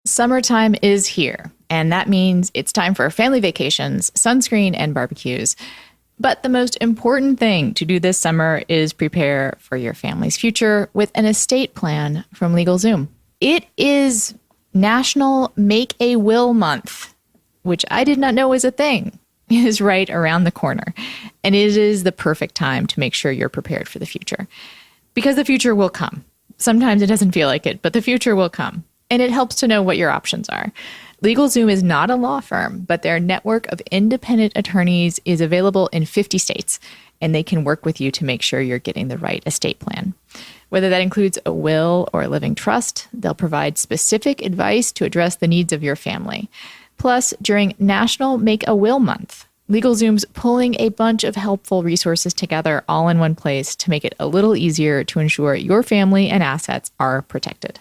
Summertime is here, and that means it's time for family vacations, sunscreen, and barbecues. But the most important thing to do this summer is prepare for your family's future with an estate plan from LegalZoom. It is National Make a Will Month, which I did not know was a thing. It is right around the corner, and it is the perfect time to make sure you're prepared for the future. Because the future will come. Sometimes it doesn't feel like it, but the future will come. And it helps to know what your options are. LegalZoom is not a law firm, but their network of independent attorneys is available in 50 states, and they can work with you to make sure you're getting the right estate plan. Whether that includes a will or a living trust, they'll provide specific advice to address the needs of your family. Plus, during National Make a Will Month, LegalZoom's pulling a bunch of helpful resources together all in one place to make it a little easier to ensure your family and assets are protected.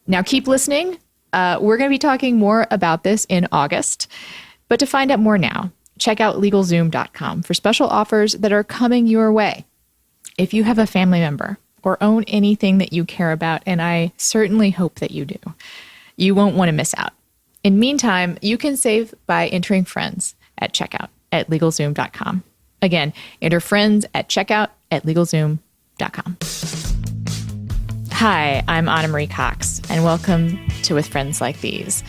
Now, keep listening. We're going to be talking more about this in August. But to find out more now, check out LegalZoom.com for special offers that are coming your way. If you have a family member or own anything that you care about, and I certainly hope that you do, you won't want to miss out. In the meantime, you can save by entering friends at checkout at LegalZoom.com. Again, enter friends at checkout at LegalZoom.com. Hi, I'm Anna Marie Cox, and welcome to With Friends Like These,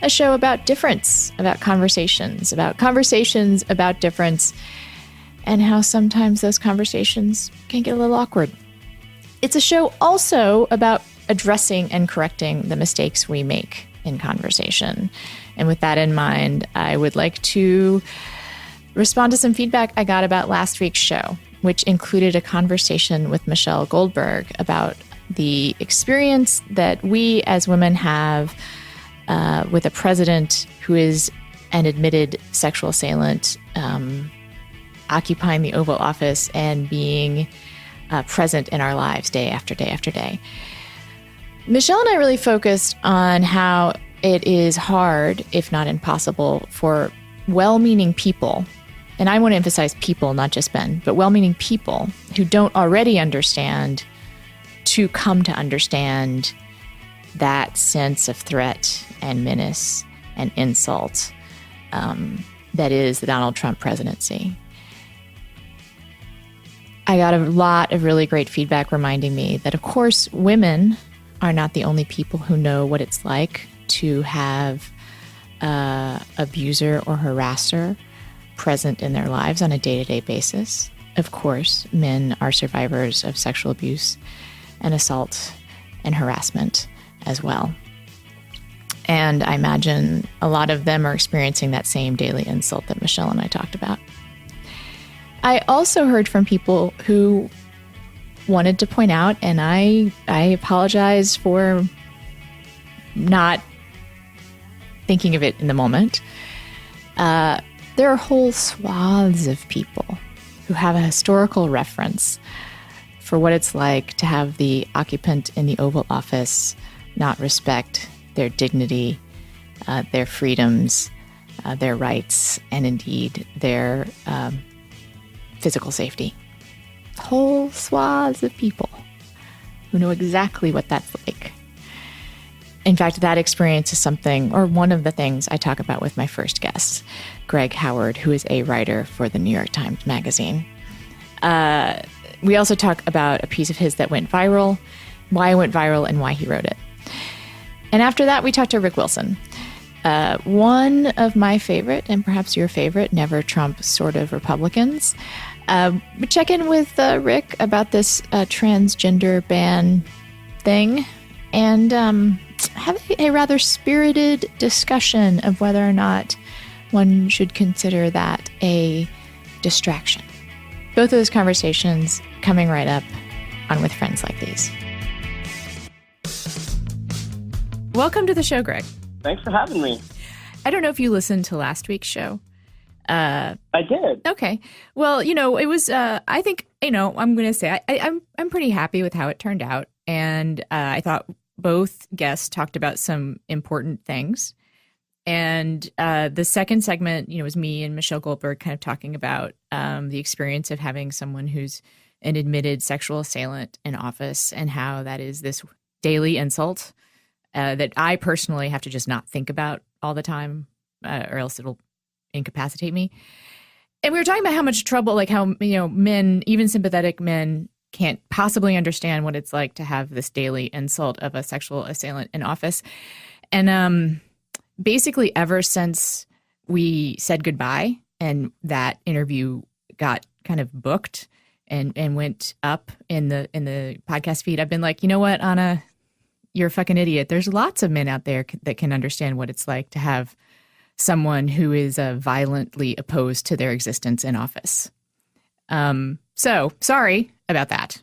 a show about difference, about conversations about difference, and how sometimes those conversations can get a little awkward. It's a show also about addressing and correcting the mistakes we make in conversation. And with that in mind, I would like to respond to some feedback I got about last week's show, which included a conversation with Michelle Goldberg about the experience that we as women have with a president who is an admitted sexual assailant, occupying the Oval Office and being present in our lives day after day after day. Michelle and I really focused on how it is hard, if not impossible, for well-meaning people, and I want to emphasize people, not just men, but well-meaning people who don't already understand, to come to understand that sense of threat and menace and insult that is the Donald Trump presidency. I got a lot of really great feedback reminding me that, of course, women are not the only people who know what it's like to have an abuser or harasser present in their lives on a day-to-day basis. Of course, men are survivors of sexual abuse and assault and harassment as well. And I imagine a lot of them are experiencing that same daily insult that Michelle and I talked about. I also heard from people who wanted to point out, and I apologize for not thinking of it in the moment, there are whole swaths of people who have a historical reference for what it's like to have the occupant in the Oval Office not respect their dignity, their freedoms, their rights, and indeed their physical safety. Whole swaths of people who know exactly what that's like. In fact, that experience is something, or one of the things I talk about with my first guest, Greg Howard, who is a writer for the New York Times Magazine. We also talk about a piece of his that went viral, why it went viral, and why he wrote it. And after that, we talked to Rick Wilson, one of my favorite, and perhaps your favorite, never Trump sort of Republicans. We check in with Rick about this transgender ban thing, and have a rather spirited discussion of whether or not one should consider that a distraction. Both of those conversations coming right up on With Friends Like These. Welcome to the show, Greg. Thanks for having me. I don't know if you listened to last week's show. I did. Okay. Well, it was, I think, I'm going to say I'm pretty happy with how it turned out. And I thought both guests talked about some important things. And the second segment, was me and Michelle Goldberg kind of talking about the experience of having someone who's an admitted sexual assailant in office and how that is this daily insult that I personally have to just not think about all the time, or else it'll incapacitate me. And we were talking about how much trouble, like how, men, even sympathetic men, can't possibly understand what it's like to have this daily insult of a sexual assailant in office. And basically, ever since we said goodbye and that interview got kind of booked and went up in the podcast feed, I've been like, you know what, Anna, you're a fucking idiot. There's lots of men out there that can understand what it's like to have someone who is violently opposed to their existence in office. So sorry about that.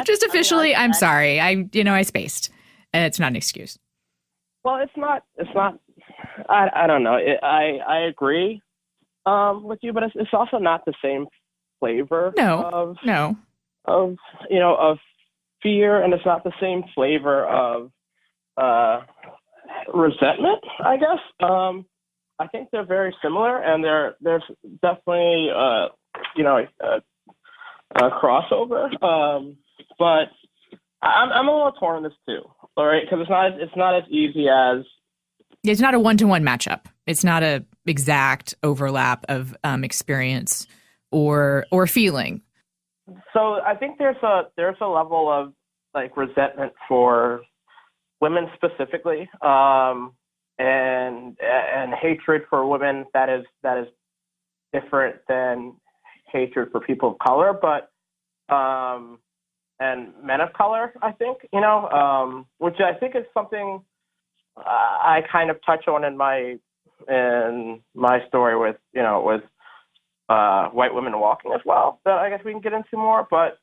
Just officially, I'm sorry. I spaced. It's not an excuse. Well, it's not. I don't know. I agree with you, but it's also not the same flavor. No. Of fear, and it's not the same flavor of resentment, I guess. I think they're very similar, and there's definitely a crossover. But I'm a little torn on this too. All right, because it's not as easy as. It's not a one-to-one matchup. It's not a exact overlap of experience or feeling. So I think there's a level of like resentment for women specifically, and hatred for women that is different than hatred for people of color, but and men of color, I think, which I think is something I kind of touch on in my story with white women walking as well, that I guess we can get into more. But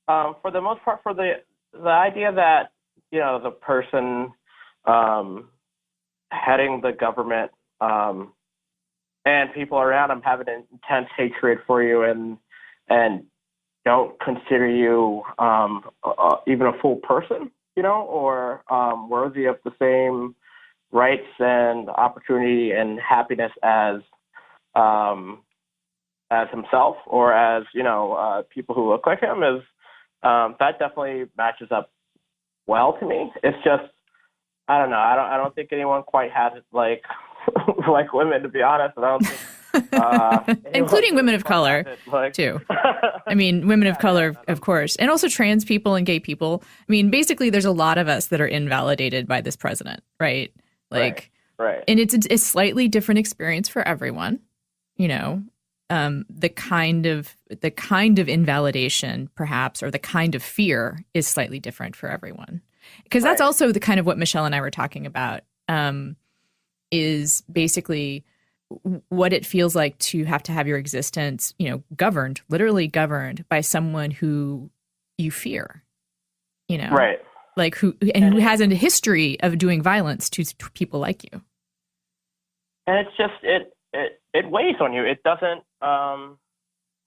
for the most part, for the idea that the person heading the government and people around them have an intense hatred for you and don't consider you even a full person, or worthy of the same rights and opportunity and happiness as himself, or as people who look like him, is that definitely matches up well to me. It's just, I don't know. I don't think anyone quite has it like like women, to be honest. I don't think, including women of color too. I mean, women of color, of course, and also trans people and gay people. I mean, basically, there's a lot of us that are invalidated by this president, right? Like, right. And it's a slightly different experience for everyone. The kind of invalidation, perhaps, or the kind of fear is slightly different for everyone. Because that's also the kind of what Michelle and I were talking about, is basically what it feels like to have your existence, governed, literally governed by someone who you fear, right? Like who has a history of doing violence to people like you. And it's just it weighs on you. It doesn't. I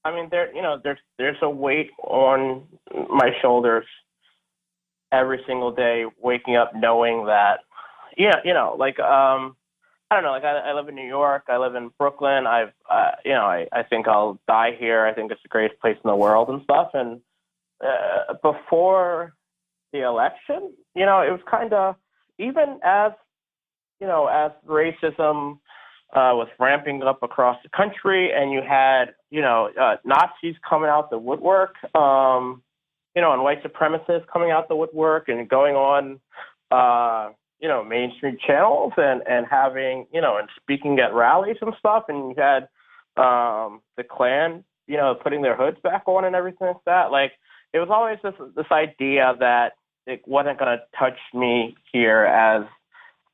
mean, there's a weight on my shoulders every single day, waking up knowing that, I don't know, like I live in New York, I live in Brooklyn. I think I'll die here. I think it's the greatest place in the world and stuff. And before the election, it was kind of, even as racism was ramping up across the country, and you had, Nazis coming out the woodwork, and white supremacists coming out the woodwork and going on, mainstream channels and having, and speaking at rallies and stuff. And you had the Klan, putting their hoods back on and everything like that. Like, it was always this idea that it wasn't going to touch me here as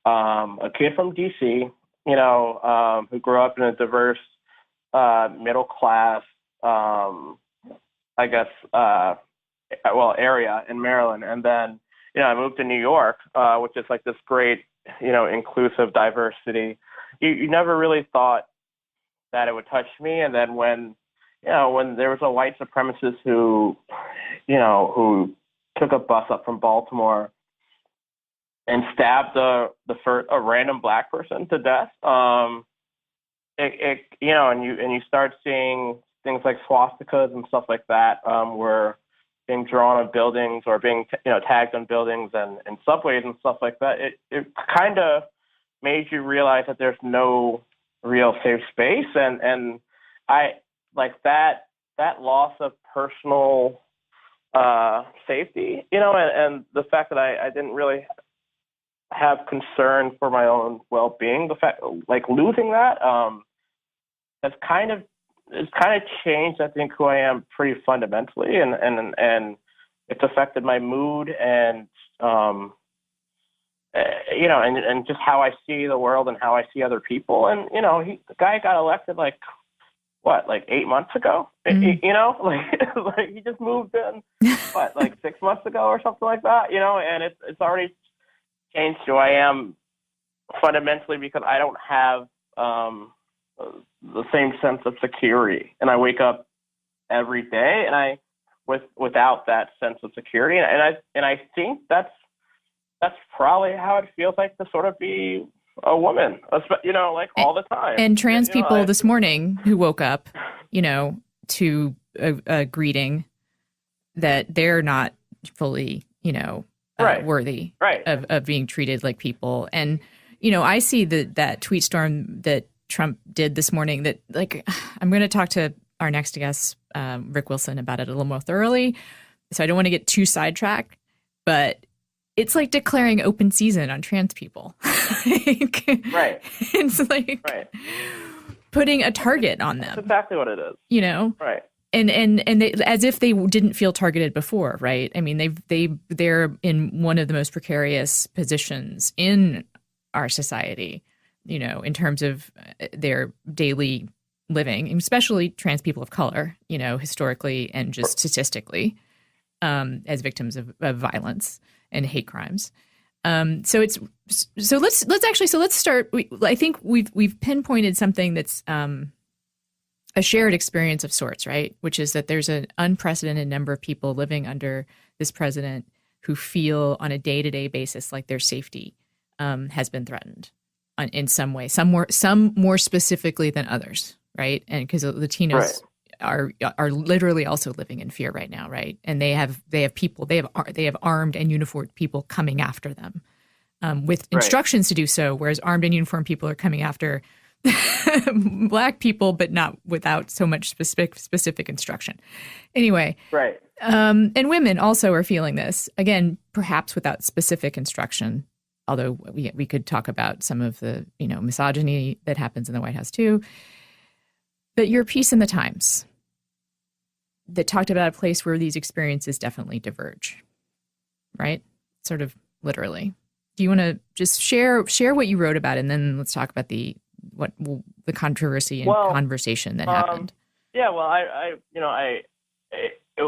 a kid from D.C., who grew up in a diverse middle class, area in Maryland. And then, I moved to New York, which is like this great, inclusive diversity. You never really thought that it would touch me. And then when there was a white supremacist who took a bus up from Baltimore and stabbed a random black person to death, and you start seeing things like swastikas and stuff like that, were being drawn on buildings or being tagged on buildings and subways and stuff like that, it kind of made you realize that there's no real safe space, and I like that loss of personal safety, and the fact that I didn't really have concern for my own well-being. The fact, like, losing that has kind of changed, I think, who I am pretty fundamentally, and it's affected my mood and and just how I see the world and how I see other people. And the guy got elected like 8 months ago. Like he just moved in like 6 months ago or something like that. And it's already changed who I am fundamentally, because I don't have the same sense of security, and I wake up every day and without that sense of security, and I think that's probably how it feels like to sort of be a woman, like all the time. And trans people this morning who woke up, to a greeting that they're not fully, worthy of being treated like people. And, I see that tweet storm that Trump did this morning that, like, I'm going to talk to our next guest, Rick Wilson, about it a little more thoroughly. So I don't want to get too sidetracked, but it's like declaring open season on trans people. Right. It's like putting a target on them. That's exactly what it is. Right. And they, as if they didn't feel targeted before, right? I mean, they're in one of the most precarious positions in our society, in terms of their daily living, especially trans people of color, historically and just statistically, as victims of violence and hate crimes. So let's start. I think we've pinpointed something that's a shared experience of sorts, right? Which is that there's an unprecedented number of people living under this president who feel on a day-to-day basis like their safety has been threatened in some way, some more specifically than others, right? And because Latinos are literally also living in fear right now, right? And they have armed and uniformed people coming after them with instructions to do so, whereas armed and uniformed people are coming after Black people, but not without so much specific instruction. Anyway, and women also are feeling this, again, perhaps without specific instruction. Although we could talk about some of the misogyny that happens in the White House too. But your piece in the Times that talked about a place where these experiences definitely diverge, right? Sort of literally. Do you want to just share what you wrote about, and then let's talk about the controversy and conversation that happened? Yeah, well,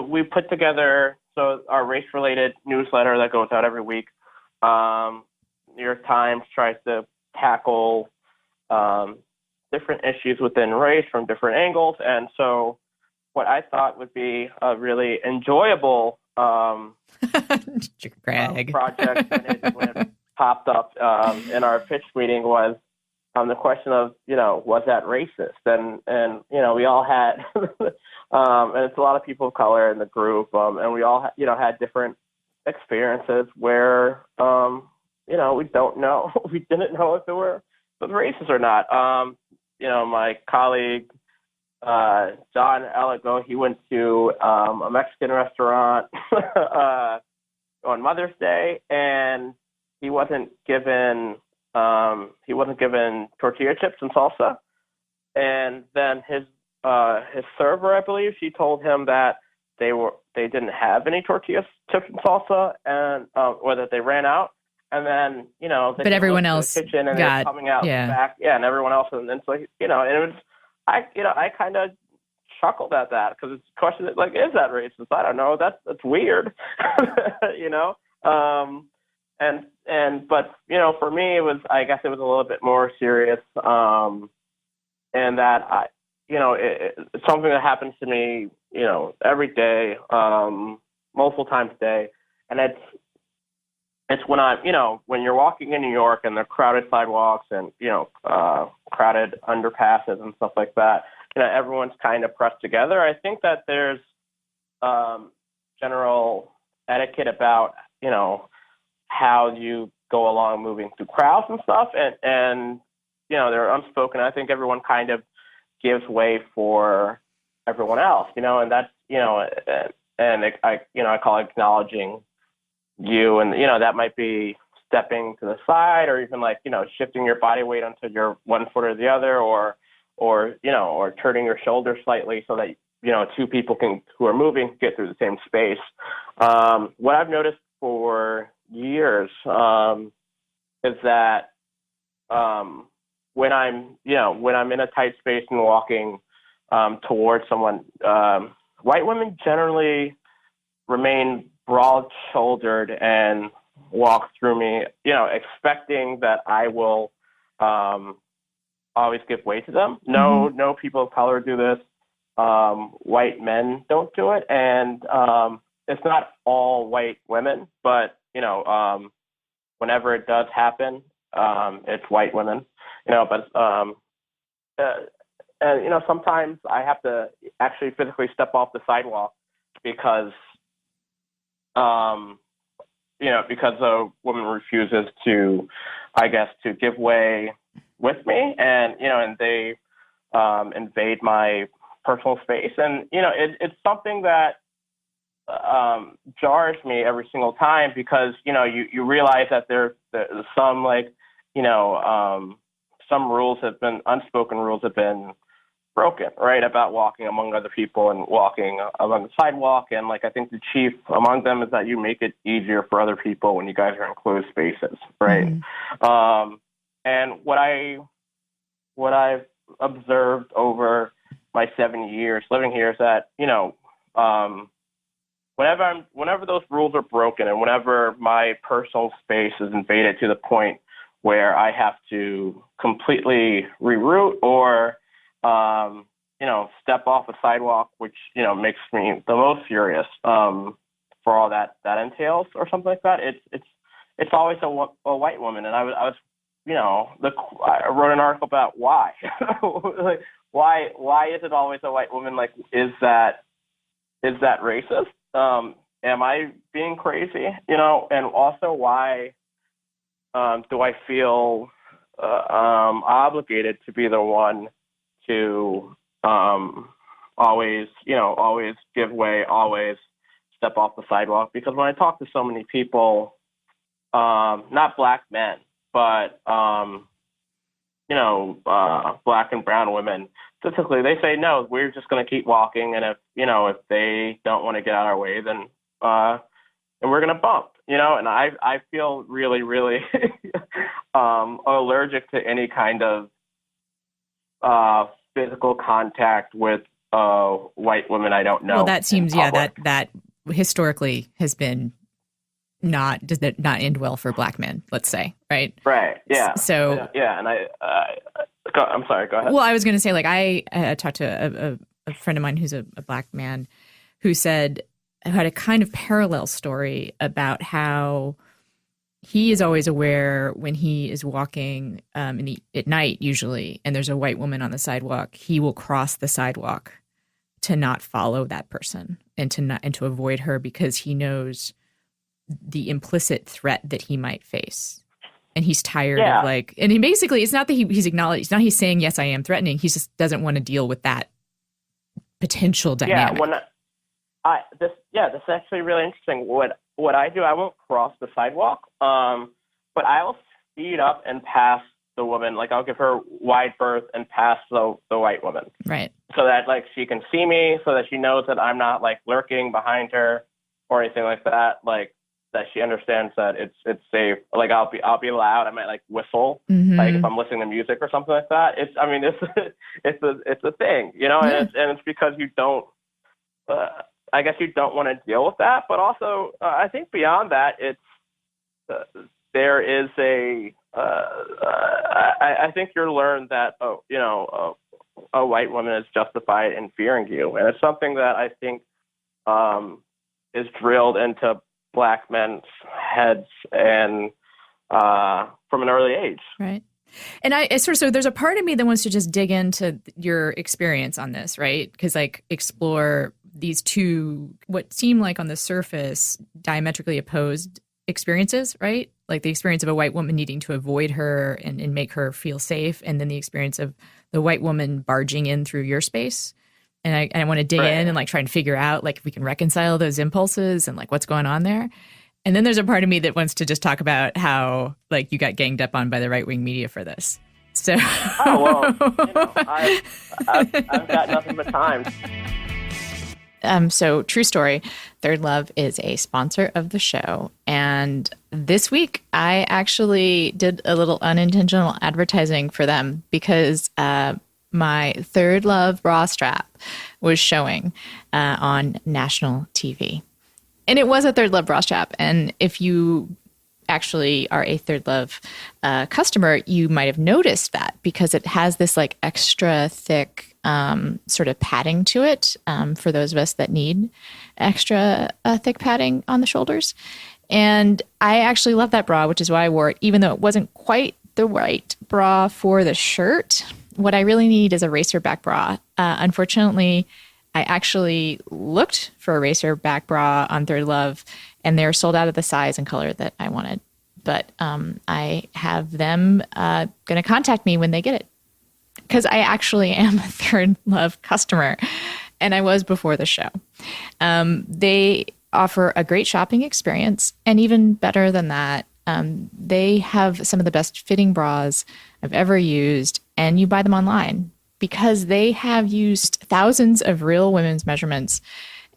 we put together our race-related newsletter that goes out every week. New York Times tries to tackle different issues within race from different angles, and so what I thought would be a really enjoyable project when it popped up in our pitch meeting was the question of, was that racist? And we all had, and it's a lot of people of color in the group, and we all, had different experiences where, we don't know, we didn't know if it was racist or not. My colleague, John Eligo, he went to a Mexican restaurant on Mother's Day, and he wasn't given tortilla chips and salsa. And then his server, I believe, she told him that they didn't have any tortilla chips and salsa, and or that they ran out. And then but everyone else the kitchen and they're coming out back, and everyone else, and so and it was I kind of chuckled at that, because it's a question that, like, is that racist? I don't know. That's weird, But for me, I guess it was a little bit more serious, and that it's something that happens to me, every day, multiple times a day, and it's when when you're walking in New York and there are crowded sidewalks and crowded underpasses and stuff like that, everyone's kind of pressed together. I think that there's general etiquette about, how you go along moving through crowds and stuff. And they're unspoken. I think everyone kind of gives way for everyone else, and that's, I call it acknowledging you. And, that might be stepping to the side or even like, shifting your body weight onto your one foot or the other, or turning your shoulders slightly so that, two people who are moving get through the same space. What I've noticed for years is that when I'm in a tight space and walking towards someone, white women generally remain broad-shouldered and walk through me, expecting that I will always give way to them. No people of color do this. White men don't do it, and it's not all white women, but whenever it does happen, it's white women. But sometimes I have to actually physically step off the sidewalk because a woman refuses to, I guess, to give way with me, and they invade my personal space, and it's something that jars me every single time because you realize that there's some some unspoken rules have been broken, right, about walking among other people and walking along the sidewalk. And I think the chief among them is that you make it easier for other people when you guys are in closed spaces, right? And what I've observed over my 7 years living here is that whenever those rules are broken and whenever my personal space is invaded to the point where I have to completely reroute or step off a sidewalk, which makes me the most furious for all that entails, or something like that. It's always a white woman, and I was I wrote an article about why. Why is it always a white woman? Is that racist? Am I being crazy? And also why do I feel obligated to be the one to always give way, always step off the sidewalk? Because when I talk to so many people, not black men, but black and brown women, typically they say, no, we're just going to keep walking. And if they don't want to get out of our way, then we're going to bump, and I feel really, really allergic to any kind of physical contact with white women I don't know. Well, that seems, that historically has been does not end well for black men, let's say, right? Right, yeah. So, yeah, and I'm sorry, go ahead. Well, I was going to say, I talked to a friend of mine who's a black man who had a kind of parallel story about how he is always aware when he is walking at night, usually, and there's a white woman on the sidewalk, he will cross the sidewalk to not follow that person and to avoid her because he knows the implicit threat that he might face. And he's tired of and he basically, it's not that he's acknowledged, it's not he's saying, yes, I am threatening. He just doesn't want to deal with that potential dynamic. This is actually really interesting. What I do, I won't cross the sidewalk, but I'll speed up and pass the woman. I'll give her wide berth and pass the white woman. Right. So that she can see me, so that she knows that I'm not lurking behind her or anything like that. That she understands that it's safe. I'll be loud. I might whistle, if I'm listening to music or something like that. It's a thing, and it's because you don't. I guess you don't want to deal with that, but also I think beyond that, it's there is I think you're learned that a white woman is justified in fearing you, and it's something that I think is drilled into black men's heads and from an early age. Right. And so there's a part of me that wants to just dig into your experience on this, right? Because explore these two, what seem like on the surface, diametrically opposed experiences, right? Like the experience of a white woman needing to avoid her and make her feel safe, and then the experience of the white woman barging in through your space. And I want to dig in and like try and figure out like if we can reconcile those impulses and like what's going on there. And then there's a part of me that wants to just talk about how like you got ganged up on by the right-wing media for this. So I've got nothing but time. So true story, Third Love is a sponsor of the show. And this week I actually did a little unintentional advertising for them because my Third Love bra strap was showing on national TV. And it was a Third Love bra strap. And if you actually are a Third Love customer, you might have noticed that because it has this like extra thick sort of padding to it for those of us that need extra thick padding on the shoulders. And I actually love that bra, which is why I wore it, even though it wasn't quite the right bra for the shirt. What I really need is a racer back bra. Unfortunately, I actually looked for a racer back bra on Third Love, and they're sold out of the size and color that I wanted. But I have them going to contact me when they get it, because I actually am a Third Love customer, and I was before the show. They offer a great shopping experience, and even better than that, they have some of the best fitting bras I've ever used, and you buy them online because they have used thousands of real women's measurements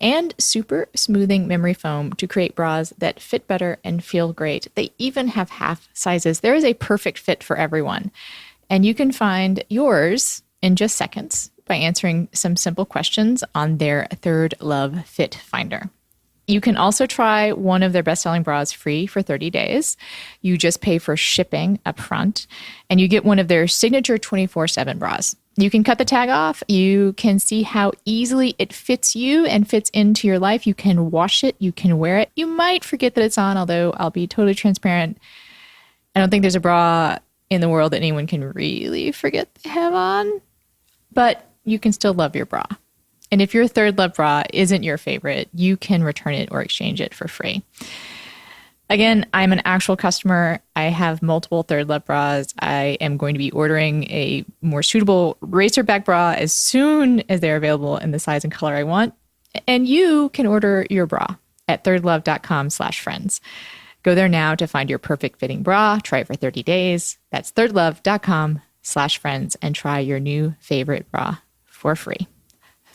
and super smoothing memory foam to create bras that fit better and feel great. They even have half sizes. There is a perfect fit for everyone. And you can find yours in just seconds by answering some simple questions on their Third Love Fit Finder. You can also try one of their best-selling bras free for 30 days. You just pay for shipping up front, and you get one of their signature 24/7 bras. You can cut the tag off. You can see how easily it fits you and fits into your life. You can wash it. You can wear it. You might forget that it's on, although I'll be totally transparent. I don't think there's a bra in the world that anyone can really forget they have on, but you can still love your bra. And if your Third Love bra isn't your favorite, you can return it or exchange it for free. Again, I'm an actual customer. I have multiple Third Love bras. I am going to be ordering a more suitable racer back bra as soon as they're available in the size and color I want. And you can order your bra at thirdlove.com/friends. Go there now to find your perfect fitting bra. Try it for 30 days. That's thirdlove.com/friends and try your new favorite bra for free.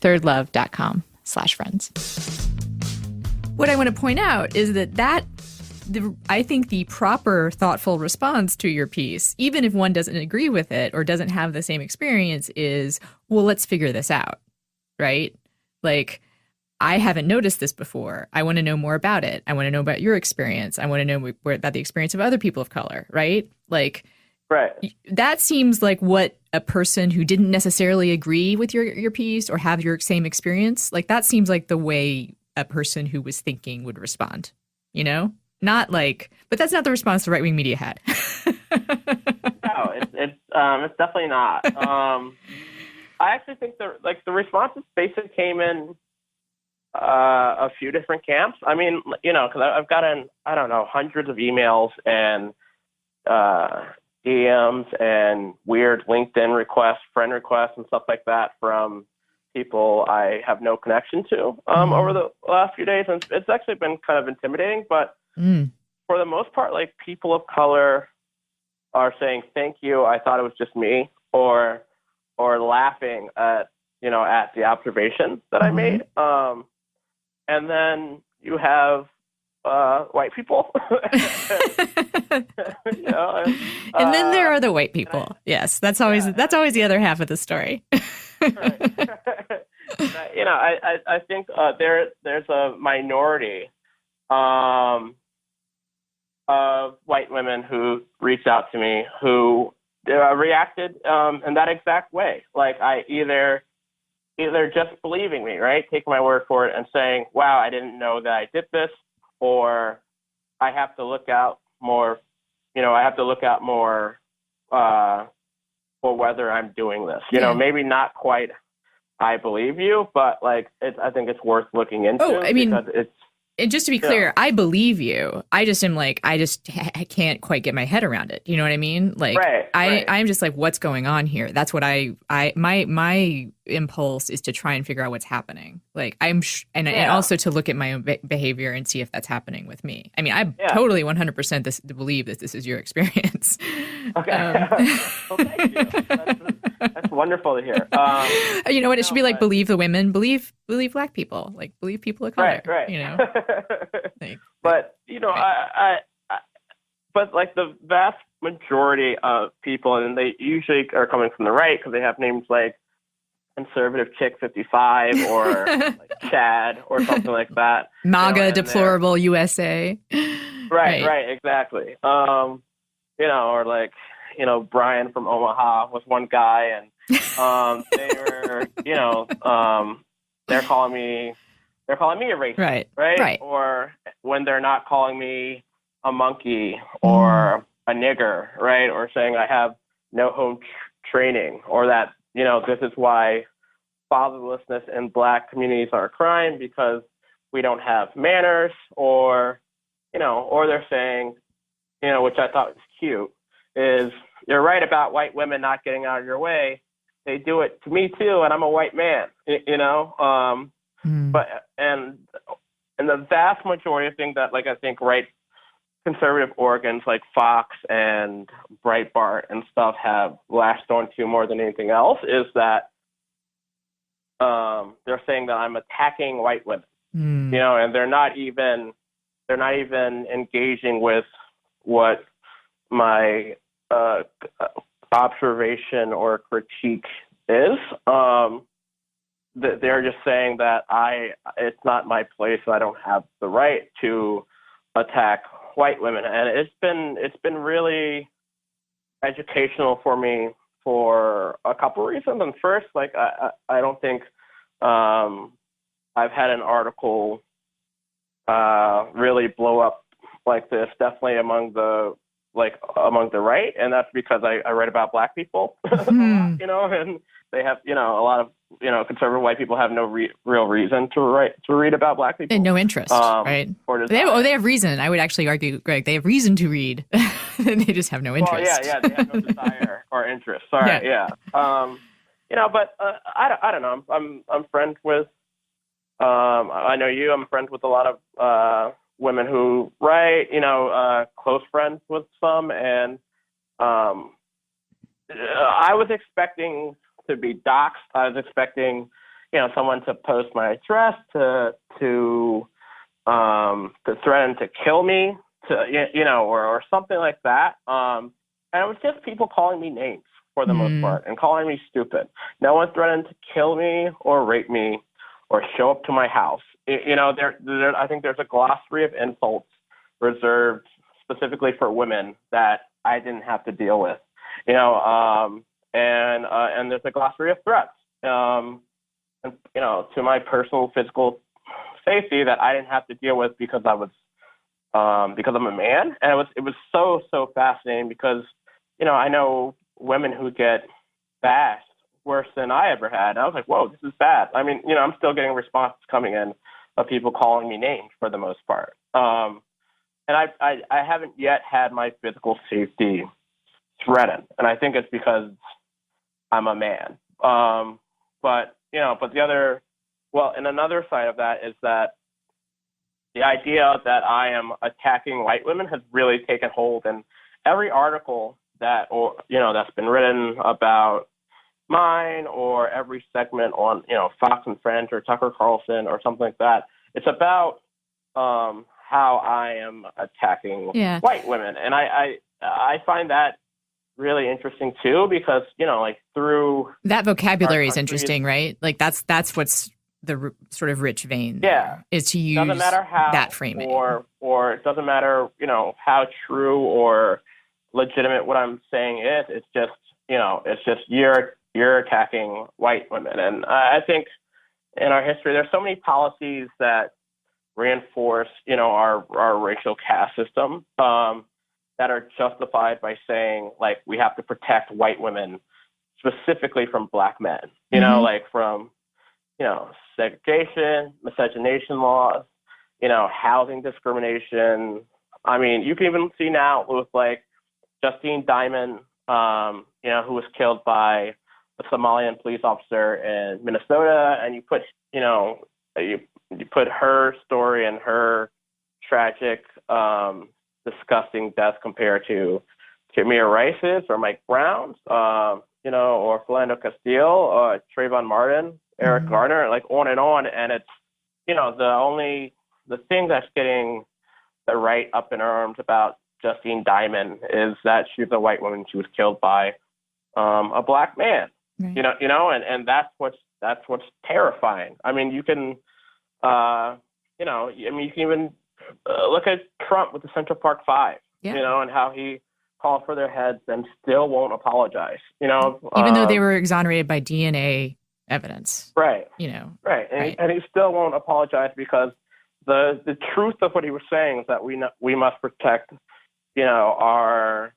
thirdlove.com/friends. What I want to point out is that I think the proper, thoughtful response to your piece, even if one doesn't agree with it or doesn't have the same experience, is, well, let's figure this out, right? Like, I haven't noticed this before. I want to know more about it. I want to know about your experience. I want to know about the experience of other people of color, right? Like, right. That seems like what a person who didn't necessarily agree with your piece or have your same experience, like that seems like the way a person who was thinking would respond, you know? Not like, but that's not the response the right-wing media had. No, it's definitely not. I actually think the responses basically came in a few different camps. I mean, you know, because I've gotten, I don't know, hundreds of emails and DMs and weird LinkedIn requests, friend requests, and stuff like that from people I have no connection to over the last few days. And it's actually been kind of intimidating, but for the most part, like, people of color are saying, thank you, I thought it was just me, or laughing at the observation that I made. And then you have white people. And then there are the white people. Yes, that's always the other half of the story. Right. I think there's a minority of white women who reached out to me who reacted in that exact way. Like, I either just believing me, right, taking my word for it and saying, wow, I didn't know that I did this, or I have to look out more, for whether I'm doing this. Maybe not quite I believe you, but like I think it's worth looking into. Oh, I mean, because it's and just to be clear, I believe you. I just am like, I can't quite get my head around it. You know what I mean? Like, right. I'm just like, what's going on here? That's what my impulse is to try and figure out what's happening. Like, and also to look at my own behavior and see if that's happening with me. I mean, I totally 100% believe that this is your experience. Okay. Well, thank you. That's wonderful to hear. You know what? It should be like, believe the women, believe Black people, like believe people of color. Right. You know. But you know, I but like the vast majority of people, and they usually are coming from the right because they have names like Conservative Chick 55 or like Chad or something like that. MAGA, deplorable USA. Right, exactly. You know, or like, you know, Brian from Omaha was one guy, and they were, you know, they're calling me a racist, right? Or when they're not calling me a monkey or a nigger, right? Or saying I have no home training, or that, you know, this is why fatherlessness in Black communities are a crime because we don't have manners, or, you know, or they're saying, you know, which I thought was cute, is you're right about white women not getting out of your way. They do it to me too, and I'm a white man, you know? But, and the vast majority of things that, like, I think right conservative organs like Fox and Breitbart and stuff have latched onto more than anything else is that they're saying that I'm attacking white women, you know, and they're not even engaging with what my observation or critique is. They're just saying that it's not my place. I don't have the right to attack white women, and it's been really educational for me for a couple reasons. And first, like I don't think I've had an article really blow up like this. Definitely among the right, and that's because I write about Black people, you know, and they have, you know, a lot of, you know, conservative white people have no real reason to read about Black people, and no interest, right? They have reason. I would actually argue, Greg, they have reason to read, and they just have no interest. Well, yeah, they have no desire or interest. Sorry, yeah. You know, but I don't know. I'm friends with. I know you. I'm friends with a lot of women who write. You know, close friends with some, and I was expecting to be doxxed. I was expecting, you know, someone to post my address, to threaten to kill me, to, you know, or something like that. And it was just people calling me names for the most part and calling me stupid. No one threatened to kill me or rape me or show up to my house. You know, I think there's a glossary of insults reserved specifically for women that I didn't have to deal with. You know, and there's a glossary of threats, and, you know, to my personal physical safety that I didn't have to deal with because I'm a man. And it was so fascinating because, you know, I know women who get bashed worse than I ever had. And I was like, whoa, this is bad. I mean, you know, I'm still getting responses coming in of people calling me names for the most part. And I haven't yet had my physical safety threatened, and I think it's because I'm a man. But, you know, but the other, well, and another side of that is that the idea that I am attacking white women has really taken hold, and every article that, or, you know, that's been written about mine, or every segment on, you know, Fox and Friends or Tucker Carlson or something like that, it's about how I am attacking white women. And I find that really interesting too, because, you know, like through that vocabulary is interesting, right? Like that's what's the sort of rich vein. Is to use doesn't matter how, that framing, or it doesn't matter, you know, how true or legitimate what I'm saying is. It's just, you know, it's just you're attacking white women. And I think in our history, there's so many policies that reinforce, you know, our racial caste system, that are justified by saying, like, we have to protect white women specifically from Black men, you know, like from segregation, miscegenation laws, housing discrimination. I mean, you can even see now with like Justine Diamond, who was killed by a Somalian police officer in Minnesota, and you put her story and her tragic, disgusting death compared to Tamir Rice's or Mike Brown's, or Philando Castile, Trayvon Martin, Eric Garner, like on, and it's the thing that's getting the right up in arms about Justine Diamond is that she's a white woman. She was killed by a black man. Right. And that's what's terrifying. I mean, you can, you can even look at Trump with the Central Park Five, and how he called for their heads and still won't apologize. Even though they were exonerated by DNA evidence, right? Right, and he still won't apologize because the truth of what he was saying is that we must protect, our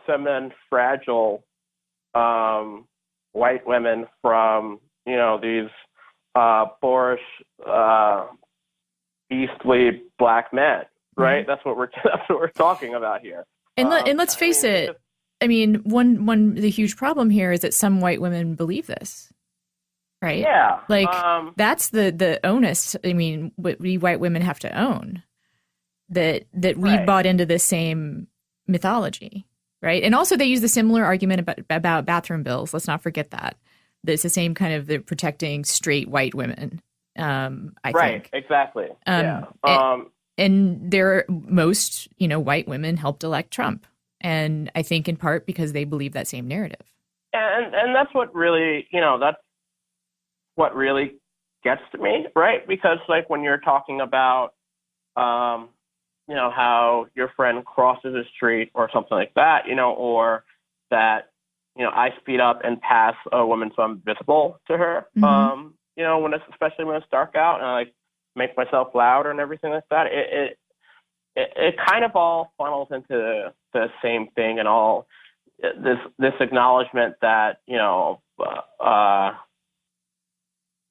feminine, fragile, white women from these boorish, beastly black men, right? That's what we're talking about here. And let's face it. I mean, the huge problem here is that some white women believe this, right? Yeah. Like that's the onus. I mean, what we white women have to own that we bought into this same mythology, right? And also they use the similar argument about bathroom bills. Let's not forget that. It's the same kind of the protecting straight white women. I think. Exactly. And most, white women helped elect Trump. And I think in part because they believe that same narrative. And that's what really, that's what really gets to me, right? Because like when you're talking about, how your friend crosses the street or something like that, or that, I speed up and pass a woman so I'm visible to her, especially when it's dark out and I like make myself louder and everything like that, it kind of all funnels into the same thing and all this acknowledgement that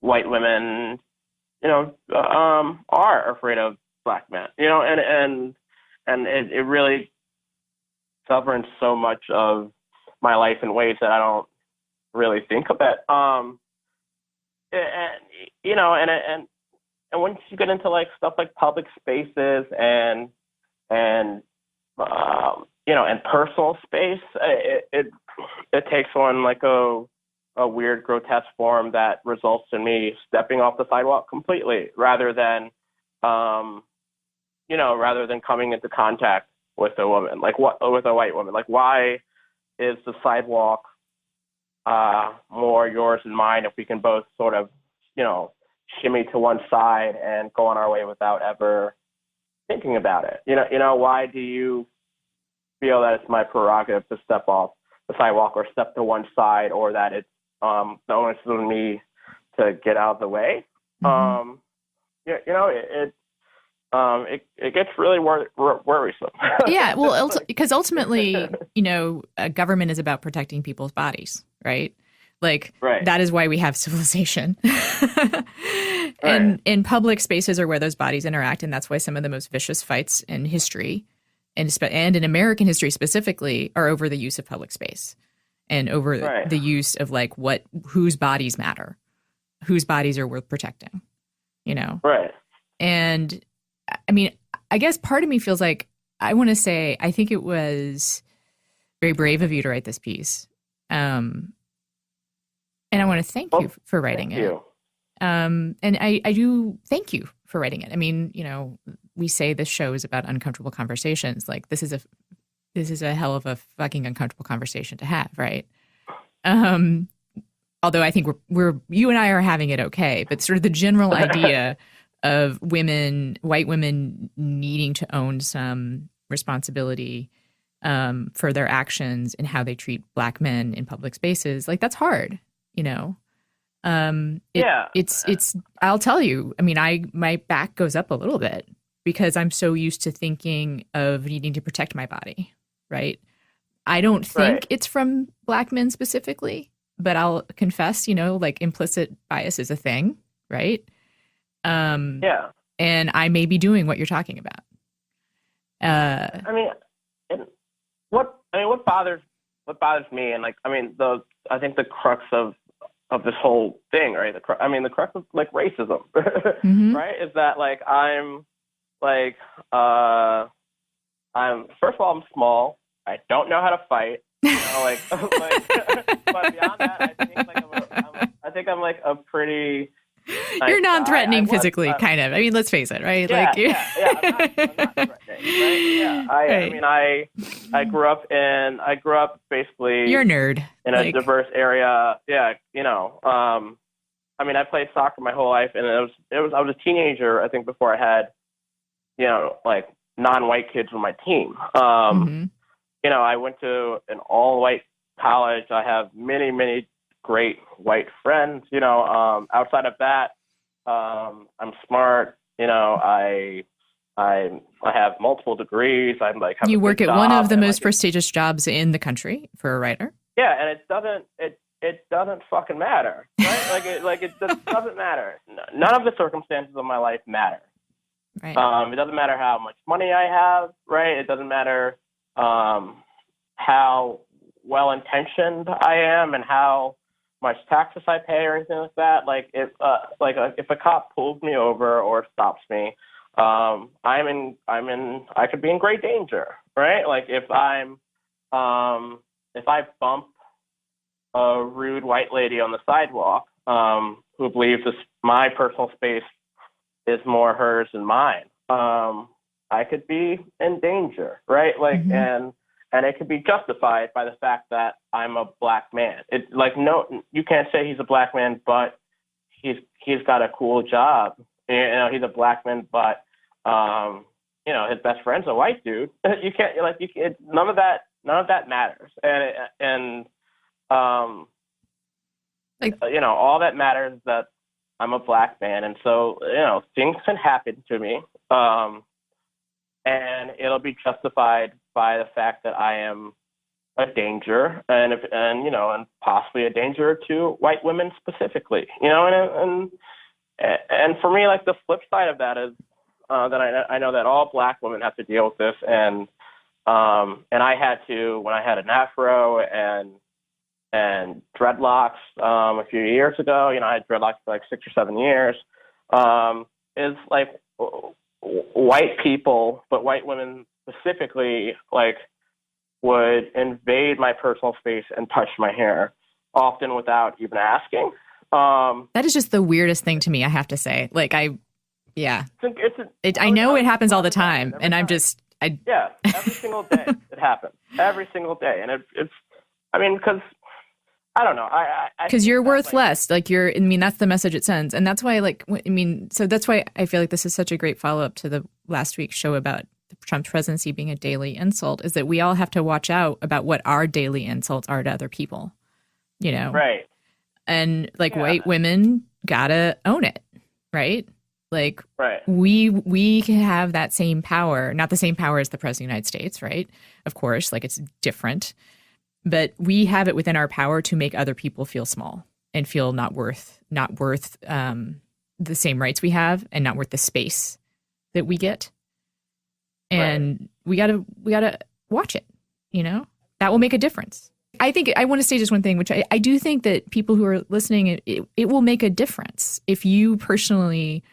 white women are afraid of black men, and it really governs so much of my life in ways that I don't really think of it. And once you get into like stuff like public spaces and personal space, it takes on like a weird grotesque form that results in me stepping off the sidewalk completely rather than coming into contact with a woman, with a white woman. Like, why is the sidewalk more yours and mine if we can both sort of, shimmy to one side and go on our way without ever thinking about it? Why do you feel that it's my prerogative to step off the sidewalk or step to one side, or that it's the onus on me to get out of the way? It gets really worrisome. Yeah, well, because ultimately, a government is about protecting people's bodies, right? Like, that is why we have civilization. And public spaces are where those bodies interact, and that's why some of the most vicious fights in history, and in American history specifically, are over the use of public space and over the use of whose bodies matter, whose bodies are worth protecting, Right. And I mean, I guess part of me feels like I want to say I think it was very brave of you to write this piece. And I want to thank you for writing it. You. And I do thank you for writing it. I mean, we say this show is about uncomfortable conversations. Like this is a hell of a fucking uncomfortable conversation to have, right? Although I think you and I are having it okay, but sort of the general idea of white women needing to own some responsibility for their actions and how they treat black men in public spaces, like that's hard. It's I'll tell you, I mean, my back goes up a little bit because I'm so used to thinking of needing to protect my body, right? I don't think it's from black men specifically, but I'll confess, implicit bias is a thing, right? Yeah. And I may be doing what you're talking about. I mean, what bothers me, and like, I mean, I think the crux of this whole thing, right? The crux of like racism, right? Is that like I'm first of all, I'm small. I don't know how to fight. You know, like, but beyond that, I think I'm like a pretty nice You're non-threatening guy. physically, kind of. I mean, let's face it, right? Yeah, like, yeah. I'm not threatening, right? Yeah. I mean, I grew up basically. You're a nerd in a diverse area. Yeah, you know. I mean, I played soccer my whole life, and I was a teenager, I think, before I had, you know, like non-white kids on my team. You know, I went to an all-white college. I have many, many great white friends. You know, outside of that, I'm smart. You know, I have multiple degrees. I'm like, you work at one of the most prestigious jobs in the country for a writer. Yeah, and it doesn't fucking matter, right? it just doesn't matter. None of the circumstances of my life matter. Right. It doesn't matter how much money I have, right? It doesn't matter how well intentioned I am and how much taxes I pay or anything like that. Like if a cop pulls me over or stops me, I could be in great danger, right? Like if I bump a rude white lady on the sidewalk, who believes my personal space is more hers than mine, I could be in danger, right? Like, and it could be justified by the fact that I'm a black man. It's like, no, you can't say he's a black man, but he's got a cool job. You know, he's a black man, but you know, his best friend's a white dude. You can't none of that matters. And you know, all that matters is that I'm a black man, and so, you know, things can happen to me, and it'll be justified by the fact that I am a danger, and possibly a danger to white women specifically, you know, and for me, like, the flip side of that is that I know that all black women have to deal with this, and I had to when I had an afro and dreadlocks a few years ago. You know, I had dreadlocks for like 6 or 7 years. Is like white people, but white women specifically, like, would invade my personal space and touch my hair, often without even asking. That is just the weirdest thing to me, I have to say. Like, I know it happens all the time, and I'm just, yeah, every single day it happens, every single day, and it's, I mean, because I don't know, because you're worth less. Like, I mean, that's the message it sends, and that's why, like, I mean, so that's why I feel like this is such a great follow up to the last week's show about the Trump presidency being a daily insult. Is that we all have to watch out about what our daily insults are to other people, you know? Right. And like, white women gotta own it, right? Like, right. We can have that same power, not the same power as the president of the United States, right? Of course, like, it's different, but we have it within our power to make other people feel small and feel not worth the same rights we have, and not worth the space that we get. And we gotta watch it, you know? That will make a difference. I think I want to say just one thing, which I do think that people who are listening, it will make a difference if you personally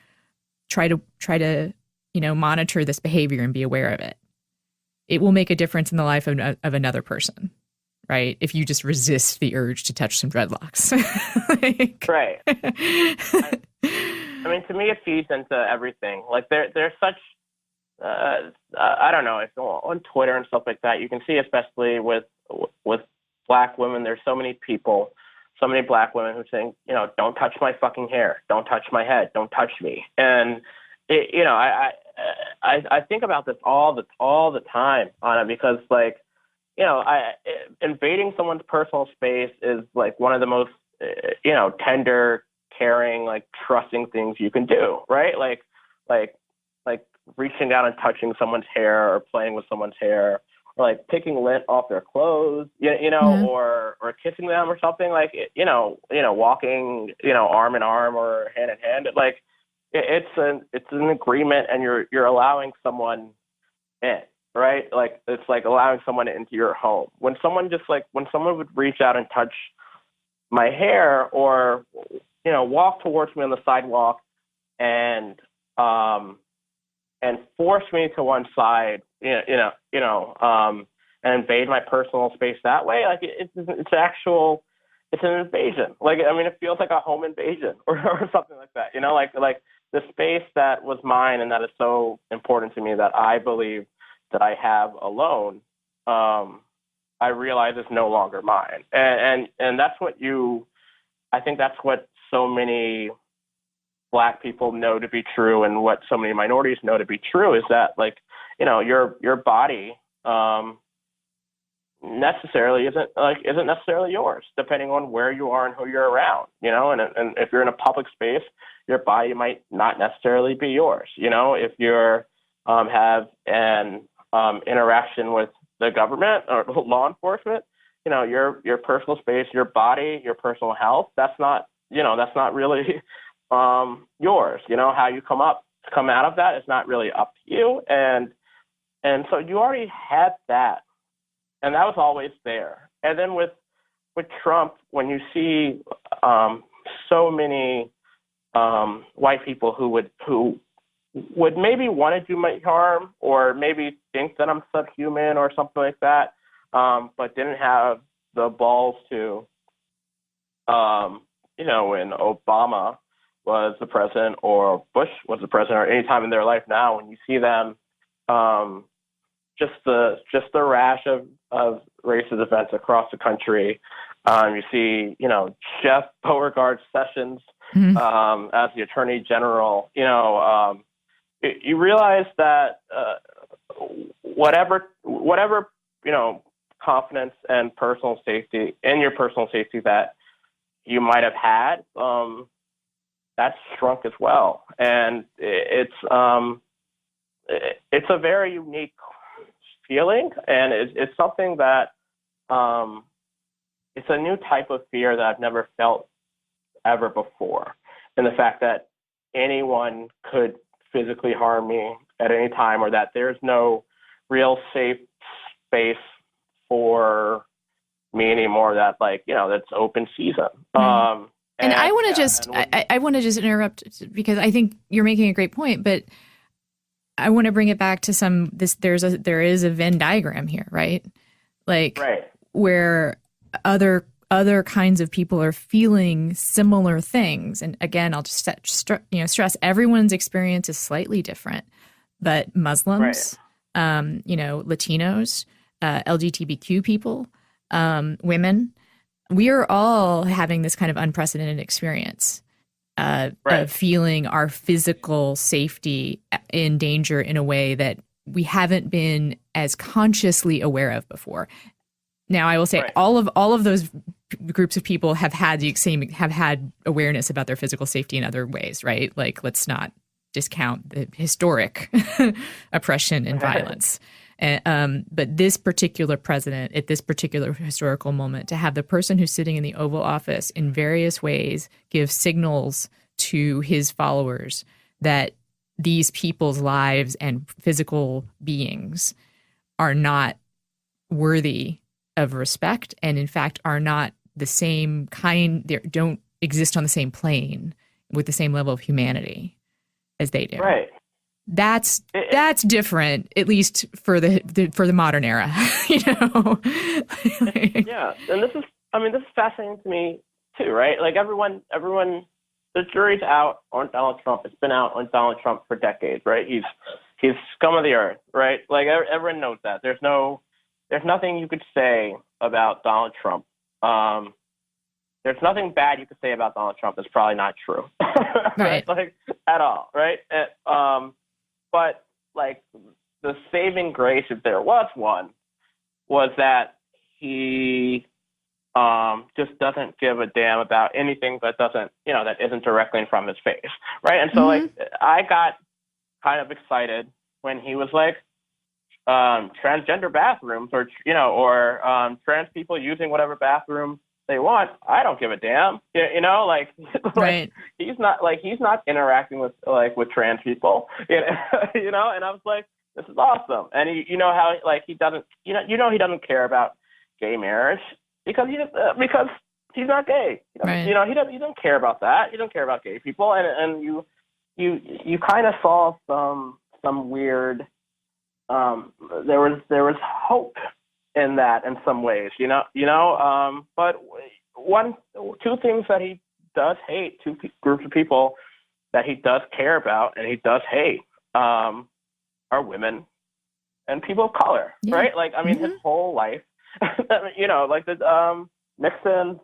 try to, you know, monitor this behavior and be aware of it. It will make a difference in the life of another person, right? If you just resist the urge to touch some dreadlocks. Like, right. I mean, to me, it feeds into everything. Like, there's such, I don't know, if on Twitter and stuff like that, you can see, especially with black women, there's so many people, so many black women who saying, you know, don't touch my fucking hair, don't touch my head, don't touch me. And you know, I think about this all the time, Anna, because, like, you know, invading someone's personal space is like one of the most, you know, tender, caring, like, trusting things you can do, right? Like reaching down and touching someone's hair, or playing with someone's hair, like picking lint off their clothes, you know, or kissing them or something, like, walking, arm in arm or hand in hand. Like, it's an agreement, and you're allowing someone in, right? Like, it's like allowing someone into your home. When someone would reach out and touch my hair, or, walk towards me on the sidewalk and force me to one side, and invade my personal space that way, like, it's an invasion. Like, I mean, it feels like a home invasion or something like that, like the space that was mine and that is so important to me that I believe that I have alone, I realize is no longer mine. And that's I think that's what so many Black people know to be true, and what so many minorities know to be true, is that, like, your body necessarily isn't necessarily yours, depending on where you are and who you're around, and if you're in a public space, your body might not necessarily be yours. If you're have an interaction with the government or law enforcement, your personal space, your body, your personal health, that's not really yours. How you come out of that is not really up to you. And so you already had that, and that was always there. And then with Trump, when you see so many white people who would maybe want to do my harm, or maybe think that I'm subhuman or something like that, but didn't have the balls to, when Obama was the president, or Bush was the president, or any time in their life now, when you see them, just the rash of racist events across the country, you see, Jeff Beauregard Sessions as the Attorney General, you realize that whatever confidence and personal safety that you might have had, that's shrunk as well. And it's a very unique feeling, and it's something that it's a new type of fear that I've never felt ever before. And the fact that anyone could physically harm me at any time, or that there's no real safe space for me anymore, that, like, that's open season. And I want to I want to just interrupt, because I think you're making a great point, but I want to bring it back to there is a Venn diagram here, right? Like, right, where other kinds of people are feeling similar things. And again, I'll just stress everyone's experience is slightly different, but Muslims, right, Latinos, LGBTQ people, women, we are all having this kind of unprecedented experience right, of feeling our physical safety in danger in a way that we haven't been as consciously aware of before. Now, I will say, right, all of those groups of people have had awareness about their physical safety in other ways, right? Like, let's not discount the historic oppression and violence. But this particular president, at this particular historical moment, to have the person who's sitting in the Oval Office in various ways give signals to his followers that these people's lives and physical beings are not worthy of respect, and in fact are not the same kind, they don't exist on the same plane with the same level of humanity as they do. Right. That's different, at least for the modern era, Yeah, and this is fascinating to me too, right? Like, everyone, the jury's out on Donald Trump. It's been out on Donald Trump for decades, right? He's scum of the earth, right? Like, everyone knows that. There's nothing you could say about Donald Trump. There's nothing bad you could say about Donald Trump that's probably not true, right? Like, at all, right? But, like, the saving grace, if there was one, was that he just doesn't give a damn about anything that isn't directly in front of his face, right? And so, like, I got kind of excited when he was like, transgender bathrooms, or trans people using whatever bathroom they want. I don't give a damn. Like, Right. he's not interacting with trans people. And I was like, this is awesome. And how he doesn't he doesn't care about gay marriage because he's not gay. Right. He doesn't care about that. He doesn't care about gay people. And you kind of saw some weird. There was hope in that in some ways, but two things that he does hate, groups of people that he does care about and he does hate, are women and people of color, Yeah. right? Like, I mean, his whole life, like the Nixon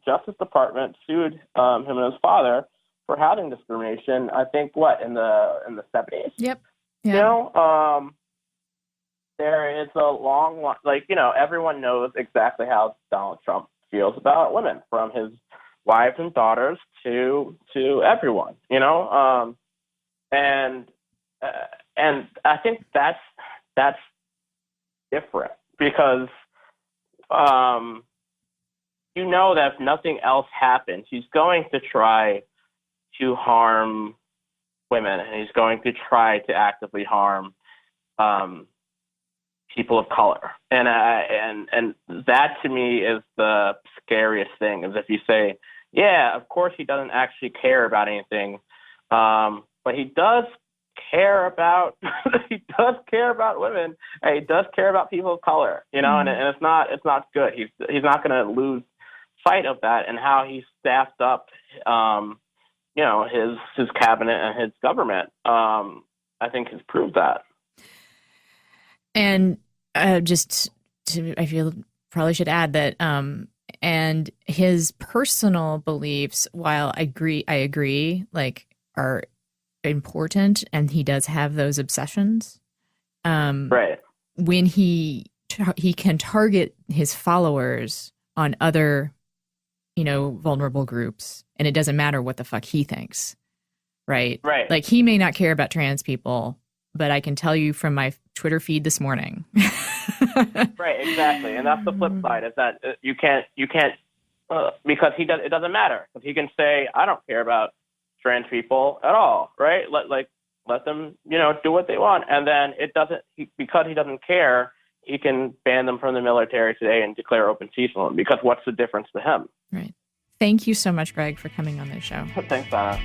Justice Department sued him and his father for housing discrimination. I think in the 70s. Yep. Yeah. There is a long line, everyone knows exactly how Donald Trump feels about women, from his wives and daughters to everyone, and I think that's different because that if nothing else happens, he's going to try to harm women, and he's going to try to actively harm people of color, and that to me is the scariest thing. Is if you say, yeah, of course he doesn't actually care about anything, but he does care about women, and he does care about people of color, and it's not good. He's not going to lose sight of that, and how he staffed up, his cabinet and his government, I think has proved that. And I feel probably should add that, and his personal beliefs, while I agree, like, are important, and he does have those obsessions. Right. When he can target his followers on other, vulnerable groups, and it doesn't matter what the fuck he thinks. Right. Right. Like, he may not care about trans people, but I can tell you from my Twitter feed this morning. Right, exactly, and that's the flip side. Is that you can't because it doesn't matter. He can say, I don't care about trans people at all, right? Let them do what they want, and then because he doesn't care, he can ban them from the military today and declare open season on them, because what's the difference to him? Right. Thank you so much, Greg, for coming on this show. Thanks, Anna.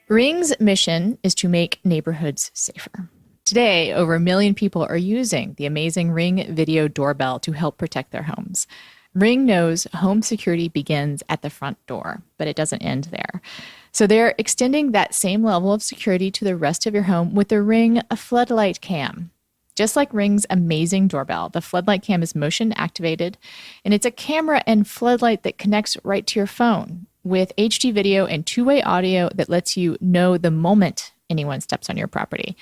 Ring's mission is to make neighborhoods safer. Today, over 1 million people are using the amazing Ring video doorbell to help protect their homes. Ring knows home security begins at the front door, but it doesn't end there. So they're extending that same level of security to the rest of your home with the Ring Floodlight Cam. Just like Ring's amazing doorbell, the Floodlight Cam is motion activated, and it's a camera and floodlight that connects right to your phone with HD video and two-way audio that lets you know the moment anyone steps on your property.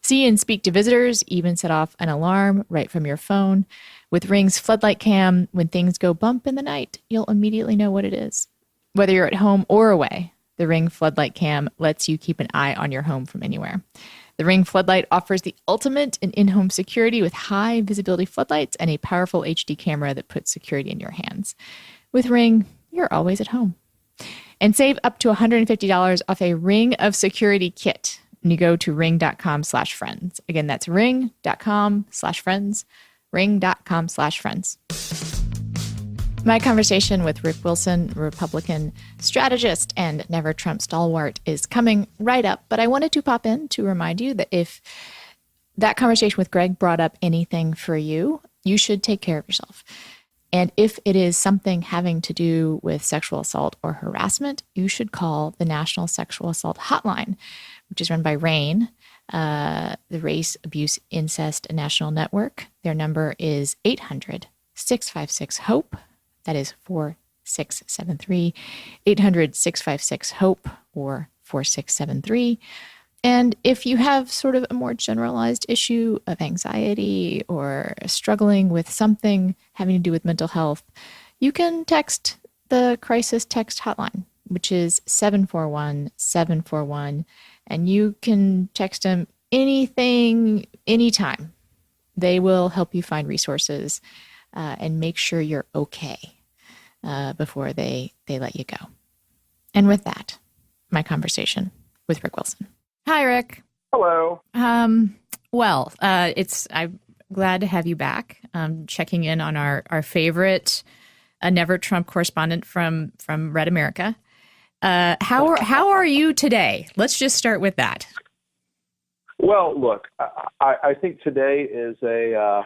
See and speak to visitors, even set off an alarm right from your phone. With Ring's Floodlight Cam, when things go bump in the night, you'll immediately know what it is. Whether you're at home or away, the Ring Floodlight Cam lets you keep an eye on your home from anywhere. The Ring Floodlight offers the ultimate in in-home security with high visibility floodlights and a powerful HD camera that puts security in your hands. With Ring, you're always at home. And save up to $150 off a Ring of Security kit. And you go to ring.com/friends. Again, that's ring.com/friends. Ring.com/friends. My conversation with Rick Wilson, Republican strategist and Never Trump stalwart, is coming right up. But I wanted to pop in to remind you that if that conversation with Greg brought up anything for you, you should take care of yourself. And if it is something having to do with sexual assault or harassment, you should call the National Sexual Assault Hotline, which is run by RAINN, the Race Abuse Incest National Network. Their number is 800-656-HOPE. That is 4673, 800-656-HOPE or 4673. And if you have sort of a more generalized issue of anxiety or struggling with something having to do with mental health, you can text the crisis text hotline, which is 741-741. And you can text them anything, anytime. They will help you find resources and make sure you're okay before they let you go. And with that, my conversation with Rick Wilson. Hi, Rick. Hello. I'm glad to have you back. Checking in on our favorite Never Trump correspondent from Red America. How are you today? Let's just start with that. Well, look, I think today is the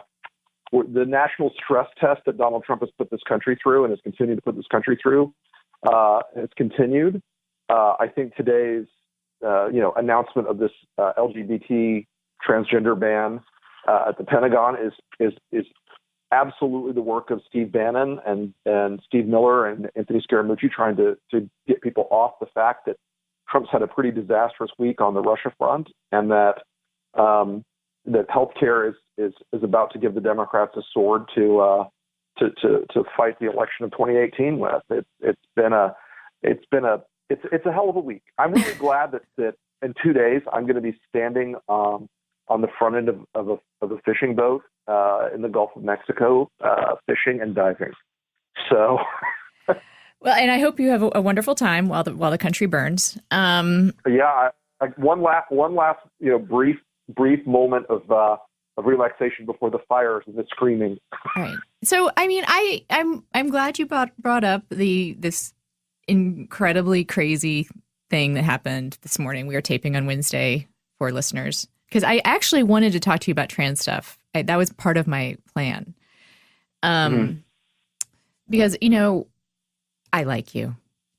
national stress test that Donald Trump has put this country through and has continued to put this country through. It's continued. I think today's announcement of this LGBT transgender ban at the Pentagon is absolutely the work of Steve Bannon and Steve Miller and Anthony Scaramucci trying to get people off the fact that Trump's had a pretty disastrous week on the Russia front, and that healthcare is about to give the Democrats a sword to fight the election of 2018 with. It's a hell of a week. I'm really glad that in 2 days I'm going to be standing on the front end of a fishing boat in the Gulf of Mexico, fishing and diving. So. Well, and I hope you have a wonderful time while the country burns. Yeah, one last brief moment of relaxation before the fires and the screaming. All right. So, I mean, I'm glad you brought up this incredibly crazy thing that happened this morning. We are taping on Wednesday for listeners because I actually wanted to talk to you about trans stuff. That was part of my plan. Because I like you.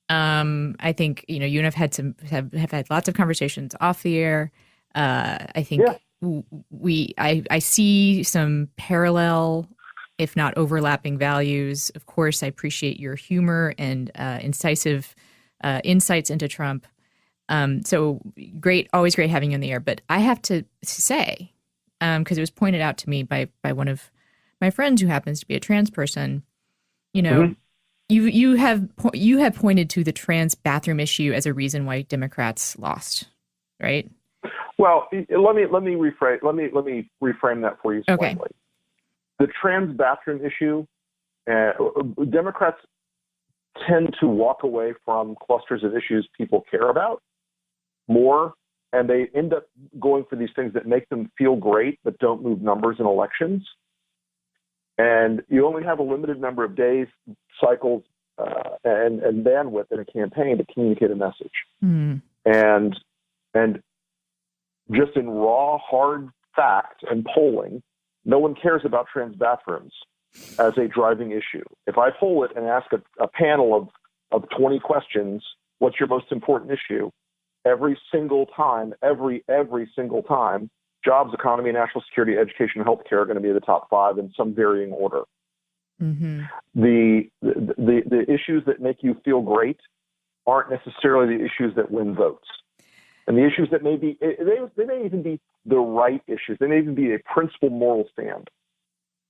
I think you and I've had have had lots of conversations off the air. I think I see some parallel, if not overlapping, values. Of course, I appreciate your humor and incisive insights into Trump. So great, always great having you on the air. But I have to say, because it was pointed out to me by one of my friends who happens to be a trans person, You have pointed to the trans bathroom issue as a reason why Democrats lost, right? Well, let me reframe that for you slightly. Okay. The trans bathroom issue, Democrats tend to walk away from clusters of issues people care about more, and they end up going for these things that make them feel great but don't move numbers in elections. And you only have a limited number of days, cycles, and bandwidth in a campaign to communicate a message. Mm. And just in raw, hard fact and polling, no one cares about trans bathrooms as a driving issue. If I poll it and ask a panel of 20 questions, what's your most important issue? Every single time, every single time, jobs, economy, national security, education, and healthcare are going to be the top 5 in some varying order. Mm-hmm. The issues that make you feel great aren't necessarily the issues that win votes. And the issues that they may even be the right issues. They may even be a principled moral stand,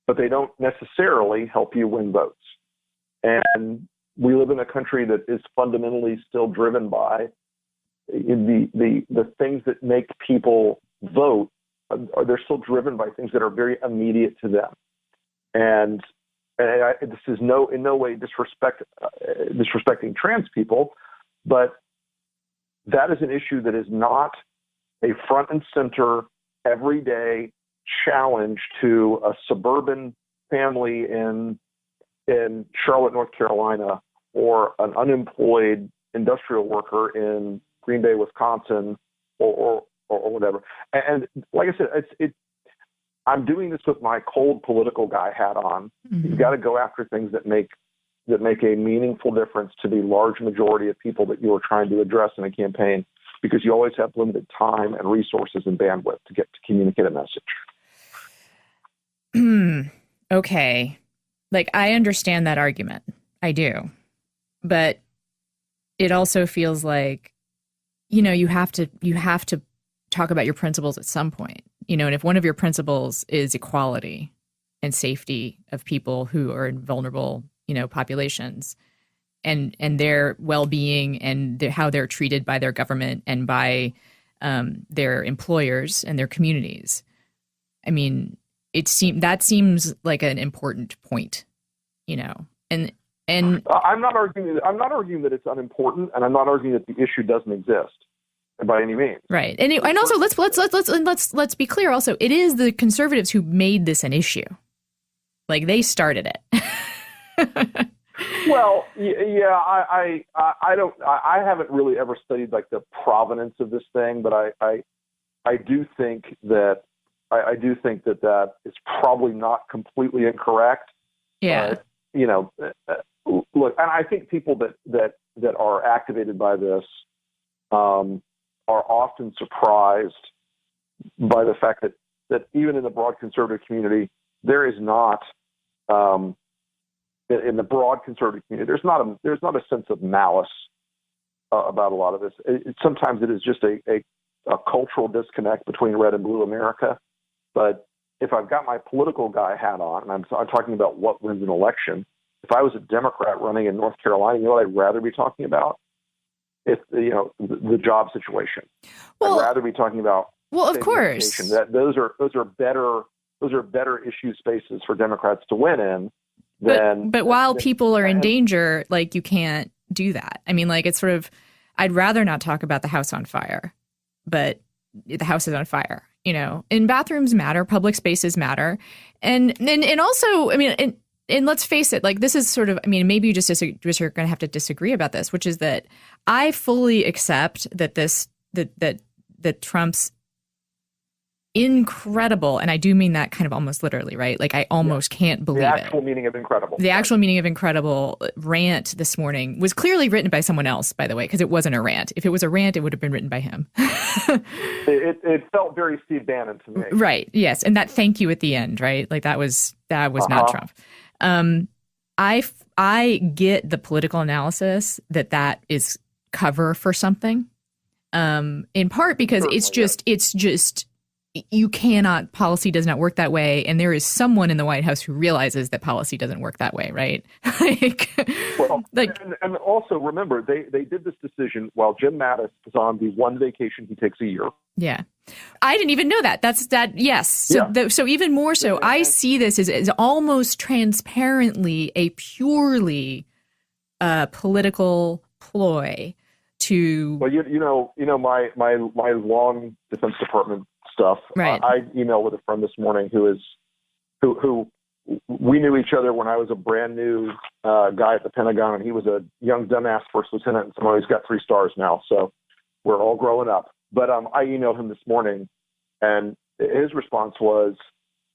but they don't necessarily help you win votes. And we live in a country that is fundamentally still driven by the things that make people vote. They're still driven by things that are very immediate to them. And this is in no way disrespecting trans people, but that is an issue that is not a front and center, everyday challenge to a suburban family in Charlotte, North Carolina, or an unemployed industrial worker in Green Bay, Wisconsin, or whatever. And like I said, I'm doing this with my cold political guy hat on. Mm-hmm. You've got to go after things that make a meaningful difference to the large majority of people that you are trying to address in a campaign, because you always have limited time and resources and bandwidth to communicate a message. Okay. Like, I understand that argument. I do. But it also feels like, you have to talk about your principles at some point, and if one of your principles is equality and safety of people who are in vulnerable, populations and their well-being and how they're treated by their government and by their employers and their communities. I mean, that seems like an important point, and I'm not arguing that it's unimportant, and I'm not arguing that the issue doesn't exist by any means. Right, and also let's be clear. Also, it is the conservatives who made this an issue. Like, they started it. Well, yeah, I haven't really ever studied like the provenance of this thing, but I do think that that is probably not completely incorrect. Yeah. Look, and I think people that are activated by this are often surprised by the fact that even in the broad conservative community, there is not in the broad conservative community, there's not a sense of malice about a lot of this. Sometimes it is just a cultural disconnect between red and blue America. But if I've got my political guy hat on, and I'm talking about what wins an election, if I was a Democrat running in North Carolina, you know what I'd rather be talking about? If the job situation. Well, I'd rather be talking about. Well, of course, that those are better issue spaces for Democrats to win in. But while people are in danger, like, you can't do that. I mean, like, it's sort of, I'd rather not talk about the house on fire, but the house is on fire, and bathrooms matter, public spaces matter. And also, I mean, and let's face it, like, this is sort of, I mean, maybe you just are going to have to disagree about this, which is that I fully accept that that Trump's incredible, and I do mean that kind of almost literally, right? Like, I almost can't believe it. The actual meaning of incredible. The actual meaning of incredible rant this morning was clearly written by someone else, by the way, because it wasn't a rant. If it was a rant, it would have been written by him. It felt very Steve Bannon to me. Right. Yes. And that thank you at the end, right? Like, that was not Trump. I get the political analysis that is cover for something, in part because it's just policy does not work that way. And there is someone in the White House who realizes that policy doesn't work that way, right? And also remember, they did this decision while Jim Mattis is on the one vacation he takes a year. Yeah. I didn't even know that. Yes. So even more so, I see this as almost transparently a purely political ploy to. Well, my long Defense Department stuff. Right. I emailed with a friend this morning who we knew each other when I was a brand new guy at the Pentagon, and he was a young dumbass first lieutenant, and someone who's got 3 stars now. So we're all growing up. But I emailed him this morning, and his response was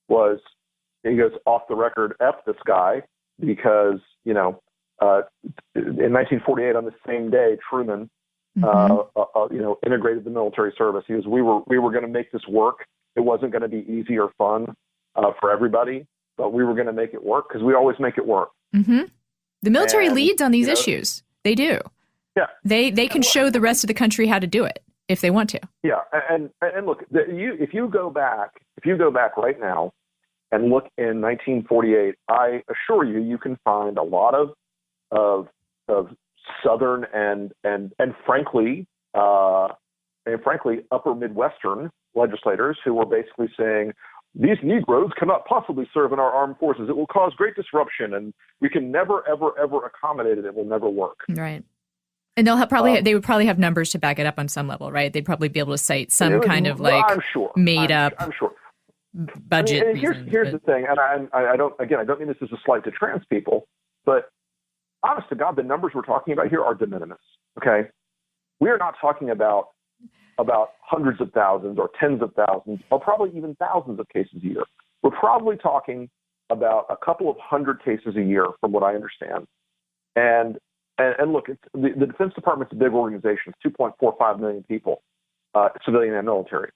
he goes, off the record, F this guy, because in 1948 on the same day, Truman integrated the military service. He was, we were going to make this work. It wasn't going to be easy or fun for everybody, but we were going to make it work because we always make it work. Mm-hmm. The military leads on these issues. They do. Yeah. They can show the rest of the country how to do it if they want to. Yeah. And look, if you go back right now and look in 1948, I assure you can find a lot of Southern and frankly upper Midwestern legislators who were basically saying, these Negroes cannot possibly serve in our armed forces. It will cause great disruption, and we can never, ever, ever accommodate it. It will never work. Right. And they would probably have numbers to back it up on some level, right? They'd probably be able to cite some kind of made up budget. And here's the thing, and I don't mean this as a slight to trans people, but honest to God, the numbers we're talking about here are de minimis. Okay, we are not talking about hundreds of thousands or tens of thousands or probably even thousands of cases a year. We're probably talking about a couple of hundred cases a year, from what I understand. And look, the Defense Department's a big organization. It's 2.45 million people, civilian and military.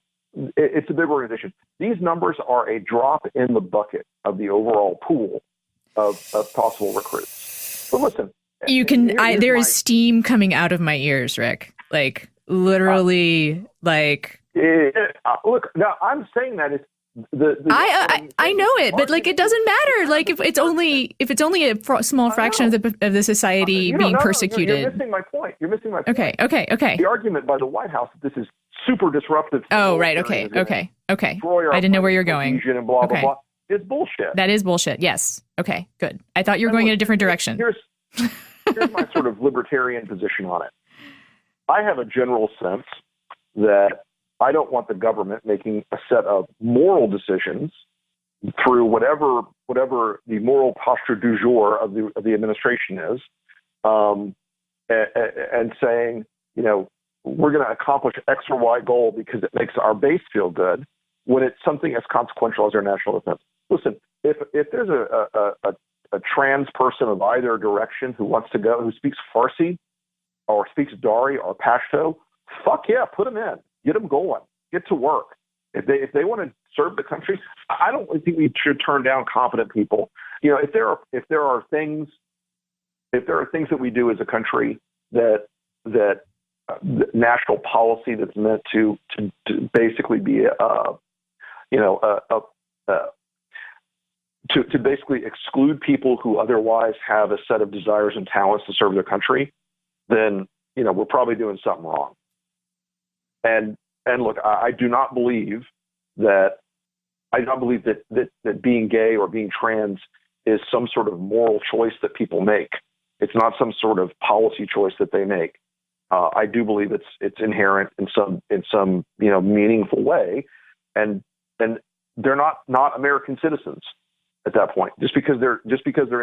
It's a big organization. These numbers are a drop in the bucket of the overall pool of possible recruits. But listen, there is steam coming out of my ears, Rick. Like, literally, look, now I'm saying that it's I know it, but like, it doesn't matter. Like, if it's only a small fraction of the society being persecuted. You're missing my point. Okay. The argument by the White House that this is super disruptive. Oh, right. Okay. Destroy our I didn't know where you're going. And blah, okay. blah, blah. It's bullshit. That is bullshit. Yes. Okay, good. I thought you were going in a different direction. Here's my sort of libertarian position on it. I have a general sense that I don't want the government making a set of moral decisions through whatever the moral posture du jour of the administration is, and saying, you know, we're going to accomplish X or Y goal because it makes our base feel good, when it's something as consequential as our national defense. Listen, if there's a trans person of either direction who wants to go, who speaks Farsi or speaks Dari or Pashto, fuck yeah, put them in, get them going, get to work. If they want to serve the country, I don't think we should turn down competent people. You know, if there are things that we do as a country that national policy that's meant to basically be to basically exclude people who otherwise have a set of desires and talents to serve their country, then, you know, we're probably doing something wrong. And look, I do not believe that being gay or being trans is some sort of moral choice that people make. It's not some sort of policy choice that they make. I do believe it's inherent in some you know, meaningful way, and they're not American citizens at that point, just because they're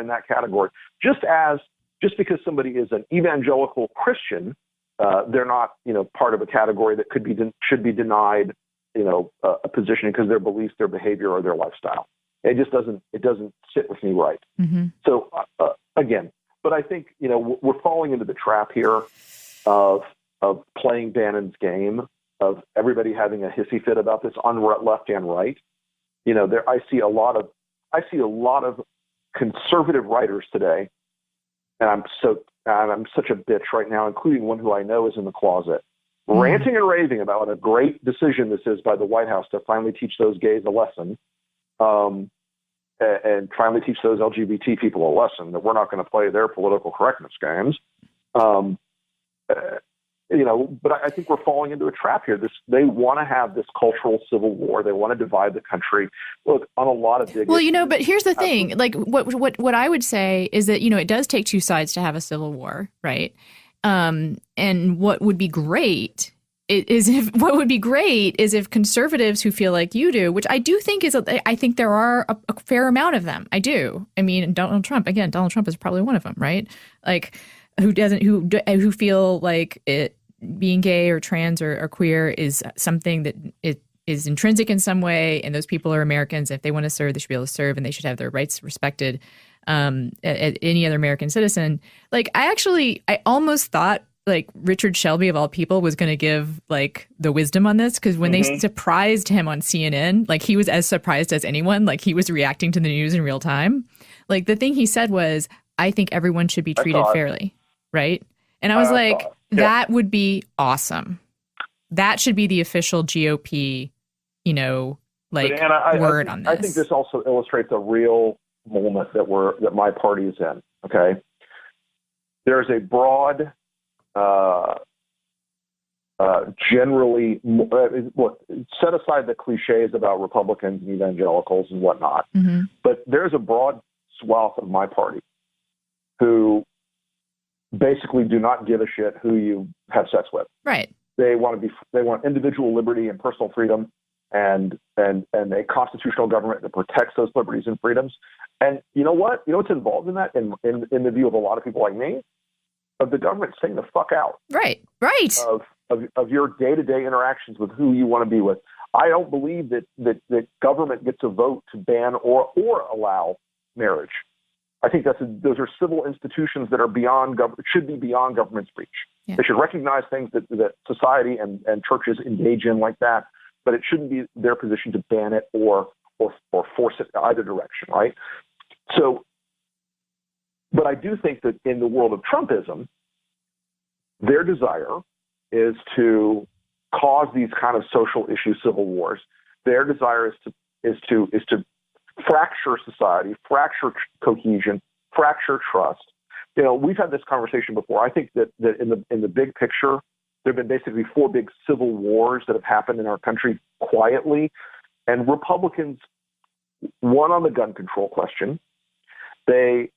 in that category. Just because somebody is an evangelical Christian, they're not, you know, part of a category that should be denied, you know, a position because their beliefs, their behavior, or their lifestyle. It doesn't sit with me right. Mm-hmm. So again, but I think, you know, we're falling into the trap here of playing Bannon's game, of everybody having a hissy fit about this on left and right. You know, I see a lot of conservative writers today, and I'm such a bitch right now, including one who I know is in the closet, ranting and raving about what a great decision this is by the White House to finally teach those gays a lesson, and finally teach those LGBT people a lesson that we're not going to play their political correctness games. You know, but I think we're falling into a trap here. They want to have this cultural civil war. They want to divide the country. Look, on a lot of big Well, issues, you know, but here's the thing. Like, what I would say is that, you know, it does take two sides to have a civil war, right? And what would be great is if conservatives who feel like you do, which I do think I think there are a fair amount of them. I do. I mean, Donald Trump is probably one of them, right? Like, who feel like being gay or trans or queer is something that it is intrinsic in some way, and those people are Americans. If they want to serve, they should be able to serve, and they should have their rights respected at any other American citizen. Like, I almost thought like Richard Shelby of all people was going to give like the wisdom on this, because when they surprised him on CNN, like he was as surprised as anyone. Like he was reacting to the news in real time. Like the thing he said was, "I think everyone should be treated fairly." Right. And I was like, that would be awesome. That should be the official GOP, you know, like word on this. I think this also illustrates a real moment that my party is in. Okay. There's a broad, generally, look, set aside the cliches about Republicans and evangelicals and whatnot, but there's a broad swath of my party who basically do not give a shit who you have sex with. Right. They want individual liberty and personal freedom, and a constitutional government that protects those liberties and freedoms. And you know what? You know what's involved in that? In the view of a lot of people like me, of the government staying the fuck out. Right. Right. Of your day-to-day interactions with who you want to be with. I don't believe that government gets a vote to ban or allow marriage. I think those are civil institutions that are should be beyond government's reach. Yeah. They should recognize things that society and churches engage in like that, but it shouldn't be their position to ban it or force it either direction, right? So, but I do think that in the world of Trumpism, their desire is to cause these kind of social issue civil wars. Their desire is to fracture society, fracture cohesion, fracture trust. You know, we've had this conversation before. I think that in the big picture, there have been basically 4 big civil wars that have happened in our country quietly. And Republicans won on the gun control question. They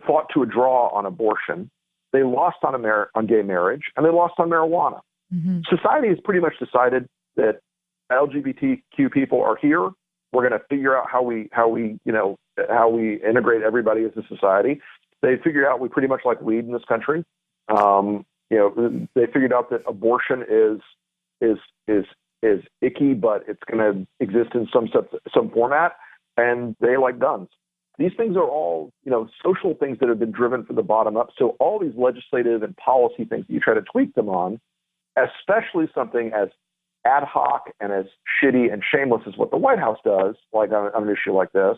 fought to a draw on abortion. They lost on gay marriage, and they lost on marijuana. Mm-hmm. Society has pretty much decided that LGBTQ people are here. We're going to figure out how we integrate everybody as a society. They figured out we pretty much like weed in this country. They figured out that abortion is icky, but it's going to exist in some format, and they like guns. These things are all, social things that have been driven from the bottom up. So all these legislative and policy things that you try to tweak them on, especially something as ad hoc and as shitty and shameless as what the White House does, like on an issue like this,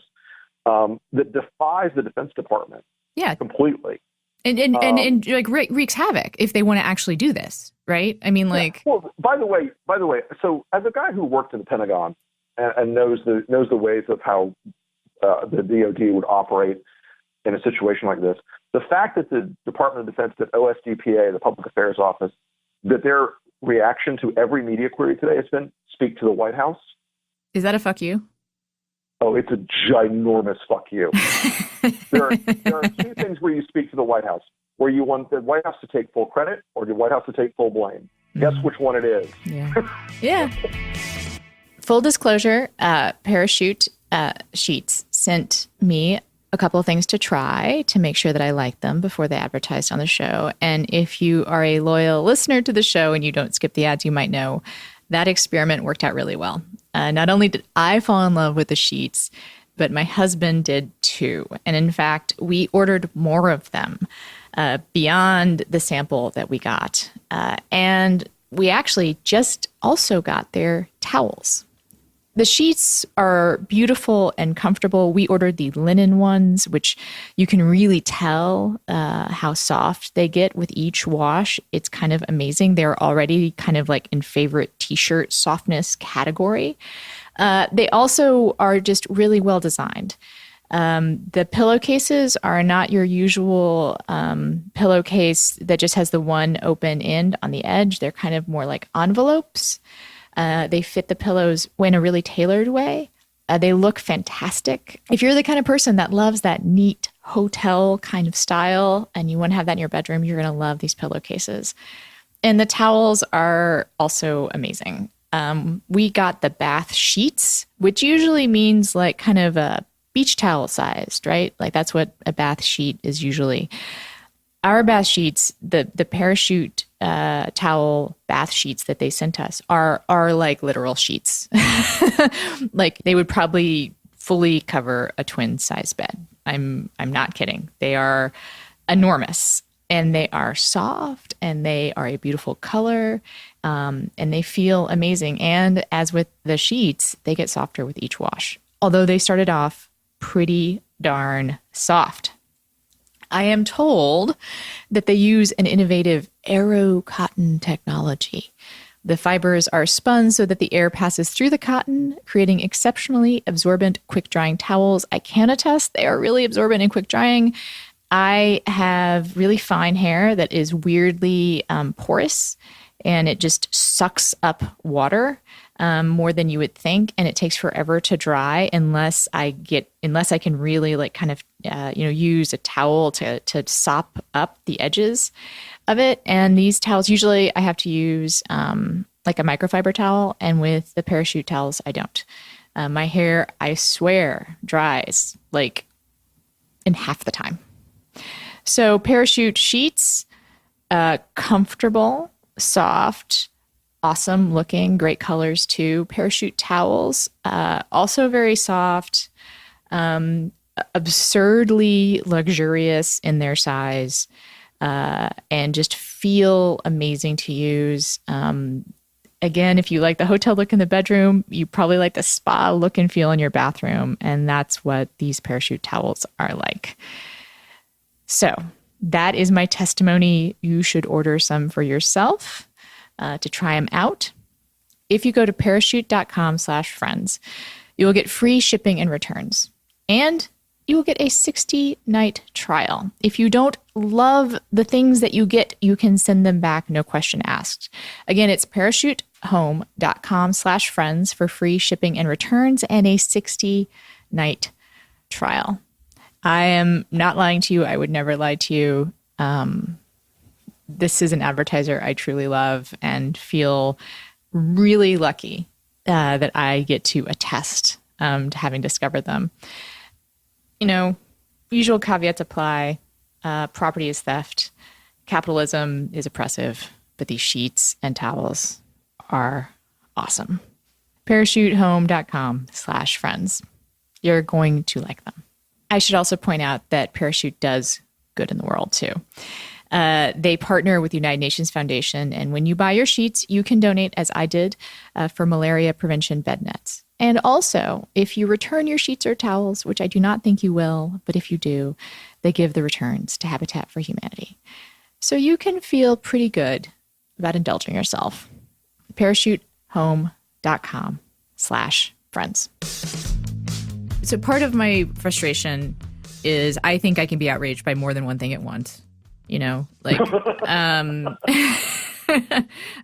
that defies the Defense Department. Yeah, completely. And like wreaks havoc if they want to actually do this, right? I mean, like. Yeah. Well, by the way, so as a guy who worked in the Pentagon and knows the ways of how the DoD would operate in a situation like this, the fact that the Department of Defense, that OSDPA, the Public Affairs Office, that their reaction to every media query today has been speak to the White House. Is that a fuck you? Oh, it's a ginormous fuck you. There are 2 things where you speak to the White House, where you want the White House to take full credit or the White House to take full blame. Guess which one it is. Yeah. Yeah. Full disclosure, Parachute Sheets sent me a couple of things to try to make sure that I like them before they advertised on the show. And if you are a loyal listener to the show and you don't skip the ads, you might know that experiment worked out really well. Not only did I fall in love with the sheets, but my husband did too. And in fact, we ordered more of them beyond the sample that we got. And we actually just also got their towels. The sheets are beautiful and comfortable. We ordered the linen ones, which you can really tell how soft they get with each wash. It's kind of amazing. They're already kind of like in favorite t-shirt softness category. They also are just really well designed. The pillowcases are not your usual pillowcase that just has the one open end on the edge. They're kind of more like envelopes. They fit the pillows in a really tailored way. They look fantastic. If you're the kind of person that loves that neat hotel kind of style and you want to have that in your bedroom, you're going to love these pillowcases. And the towels are also amazing. We got the bath sheets, which usually means like kind of a beach towel sized, right? Like that's what a bath sheet is usually. Our bath sheets, the Parachute towel bath sheets that they sent us are like literal sheets. Like they would probably fully cover a twin size bed. I'm not kidding. They are enormous and they are soft and they are a beautiful color and they feel amazing. And as with the sheets, they get softer with each wash, although they started off pretty darn soft. I am told that they use an innovative aero cotton technology. The fibers are spun so that the air passes through the cotton, creating exceptionally absorbent, quick-drying towels. I can attest they are really absorbent and quick-drying. I have really fine hair that is weirdly porous, and it just sucks up water more than you would think, and it takes forever to dry unless I can really like kind of use a towel to sop up the edges of it. And these towels, usually I have to use like a microfiber towel, and with the Parachute towels, I don't. My hair, I swear, dries like in half the time. So Parachute sheets, comfortable, soft, awesome looking, great colors too. Parachute towels, also very soft, absurdly luxurious in their size, and just feel amazing to use. Again, if you like the hotel look in the bedroom, you probably like the spa look and feel in your bathroom. And that's what these Parachute towels are like. So that is my testimony. You should order some for yourself to try them out. If you go to parachute.com/friends, you will get free shipping and returns. And you will get a 60-night trial. If you don't love the things that you get, you can send them back, no question asked. Again, it's parachutehome.com/friends for free shipping and returns and a 60-night trial. I am not lying to you. I would never lie to you. This is an advertiser I truly love and feel really lucky that I get to attest to having discovered them. You know, usual caveats apply. Property is theft. Capitalism is oppressive, but these sheets and towels are awesome. Parachutehome.com/friends. You're going to like them. I should also point out that Parachute does good in the world too. They partner with the United Nations Foundation, and when you buy your sheets, you can donate, as I did, for malaria prevention bed nets. And also, if you return your sheets or towels, which I do not think you will, but if you do, they give the returns to Habitat for Humanity. So you can feel pretty good about indulging yourself. Parachutehome.com/friends. So part of my frustration is I think I can be outraged by more than one thing at once. You know, like, I